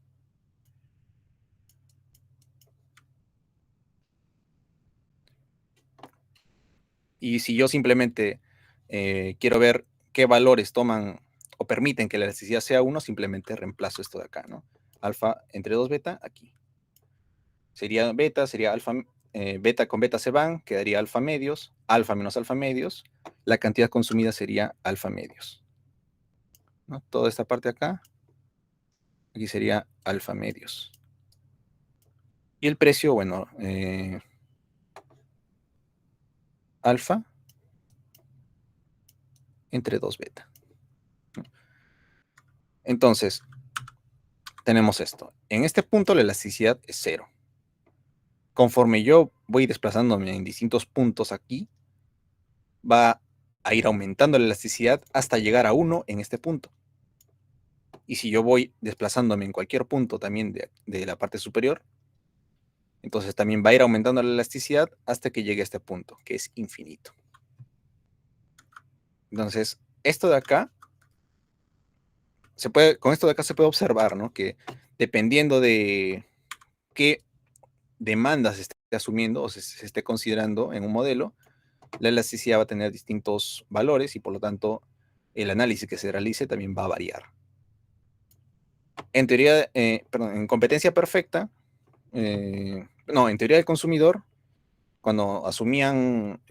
Y si yo simplemente quiero ver qué valores toman o permiten que la elasticidad sea 1, simplemente reemplazo esto de acá, ¿no? Alfa entre 2 beta, aquí. Sería alfa, beta con beta se van, quedaría alfa medios, alfa menos alfa medios, la cantidad consumida sería alfa medios. ¿no? Toda esta parte acá, aquí sería alfa medios. Y el precio, bueno, alfa entre 2 beta. Entonces, tenemos esto. En este punto la elasticidad es 0. Conforme yo voy desplazándome en distintos puntos aquí, va a ir aumentando la elasticidad hasta llegar a 1 en este punto. Y si yo voy desplazándome en cualquier punto también de la parte superior, entonces también va a ir aumentando la elasticidad hasta que llegue a este punto, que es infinito. Entonces, esto de acá, con esto de acá se puede observar, ¿no? Que dependiendo de qué demandas se esté asumiendo o se esté considerando en un modelo, la elasticidad va a tener distintos valores y por lo tanto el análisis que se realice también va a variar. En teoría, en competencia perfecta, en teoría del consumidor, cuando asumían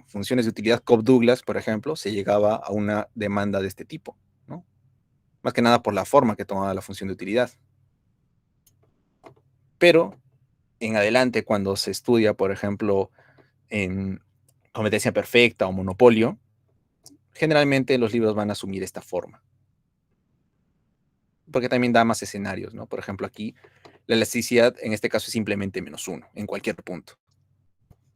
funciones de utilidad Cobb-Douglas, por ejemplo, se llegaba a una demanda de este tipo, ¿no? Más que nada por la forma que tomaba la función de utilidad. Pero en adelante, cuando se estudia, por ejemplo, en competencia perfecta o monopolio, generalmente los libros van a asumir esta forma. Porque también da más escenarios, ¿no? Por ejemplo, aquí la elasticidad en este caso es simplemente -1 en cualquier punto.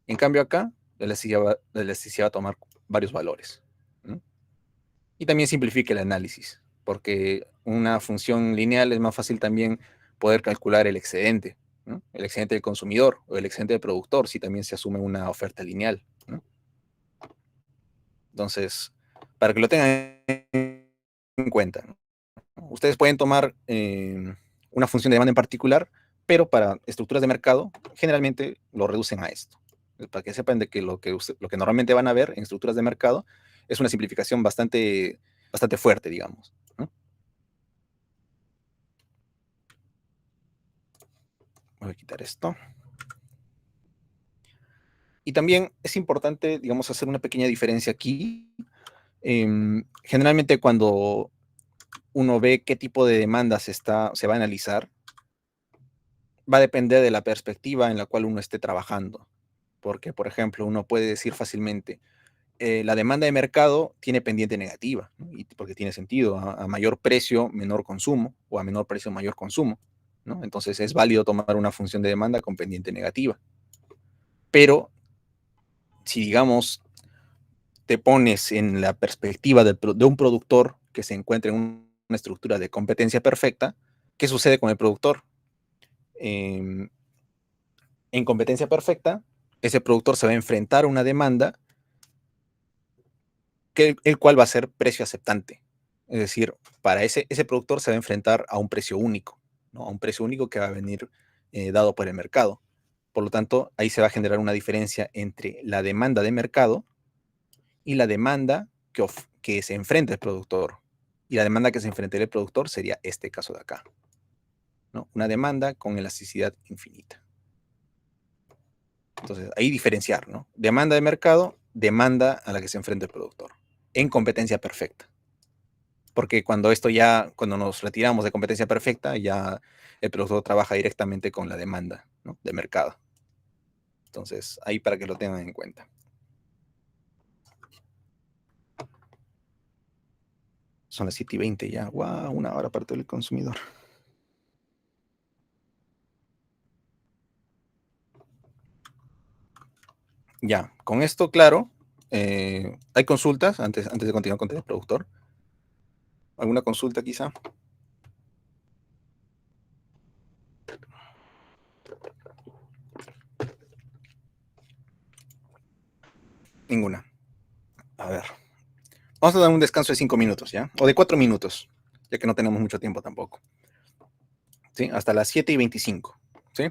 En cambio acá, la elasticidad va a tomar varios valores, ¿no? Y también simplifica el análisis, porque una función lineal es más fácil también poder calcular el excedente, ¿no? El excedente del consumidor o el excedente del productor, si también se asume una oferta lineal, ¿no? Entonces, para que lo tengan en cuenta, ¿no? Ustedes pueden tomar una función de demanda en particular, pero para estructuras de mercado, generalmente lo reducen a esto. Para que sepan de que lo que normalmente van a ver en estructuras de mercado es una simplificación bastante fuerte, digamos, ¿no? Voy a quitar esto. Y también es importante, digamos, hacer una pequeña diferencia aquí. Generalmente cuando uno ve qué tipo de demandas se va a analizar, va a depender de la perspectiva en la cual uno esté trabajando. Porque, por ejemplo, uno puede decir fácilmente, la demanda de mercado tiene pendiente negativa, ¿no? Y porque tiene sentido, a mayor precio, menor consumo, o a menor precio, mayor consumo, ¿no? Entonces es válido tomar una función de demanda con pendiente negativa. Pero, si digamos, te pones en la perspectiva de un productor que se encuentra en una estructura de competencia perfecta, ¿qué sucede con el productor? En competencia perfecta, ese productor se va a enfrentar a una demanda el cual va a ser precio aceptante. Es decir, para ese productor se va a enfrentar a un precio único, ¿no? A un precio único que va a venir dado por el mercado. Por lo tanto, ahí se va a generar una diferencia entre la demanda de mercado y la demanda que se enfrenta el productor. Y la demanda que se enfrenta el productor sería este caso de acá, ¿no? Una demanda con elasticidad infinita. Entonces, ahí diferenciar, ¿no? Demanda de mercado, demanda a la que se enfrenta el productor, en competencia perfecta. Porque cuando nos retiramos de competencia perfecta, ya el productor trabaja directamente con la demanda, ¿no? De mercado. Entonces, ahí para que lo tengan en cuenta. Son las 7:20 ya. ¡Wow! 1 hora para todo el consumidor. Ya, con esto claro, ¿hay consultas antes de continuar con el productor? ¿Alguna consulta quizá? Ninguna. A ver. Vamos a dar un descanso de 5 minutos, ¿ya? O de 4 minutos, ya que no tenemos mucho tiempo tampoco. ¿Sí? Hasta las 7:25, ¿sí?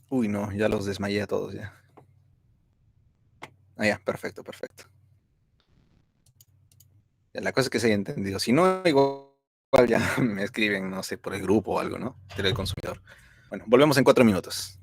Uy, no, ya los desmayé a todos ya. Ah, ya, perfecto. La cosa es que se haya entendido. Si no, igual ya me escriben, no sé, por el grupo o algo, ¿no? Del consumidor. Bueno, volvemos en 4 minutos.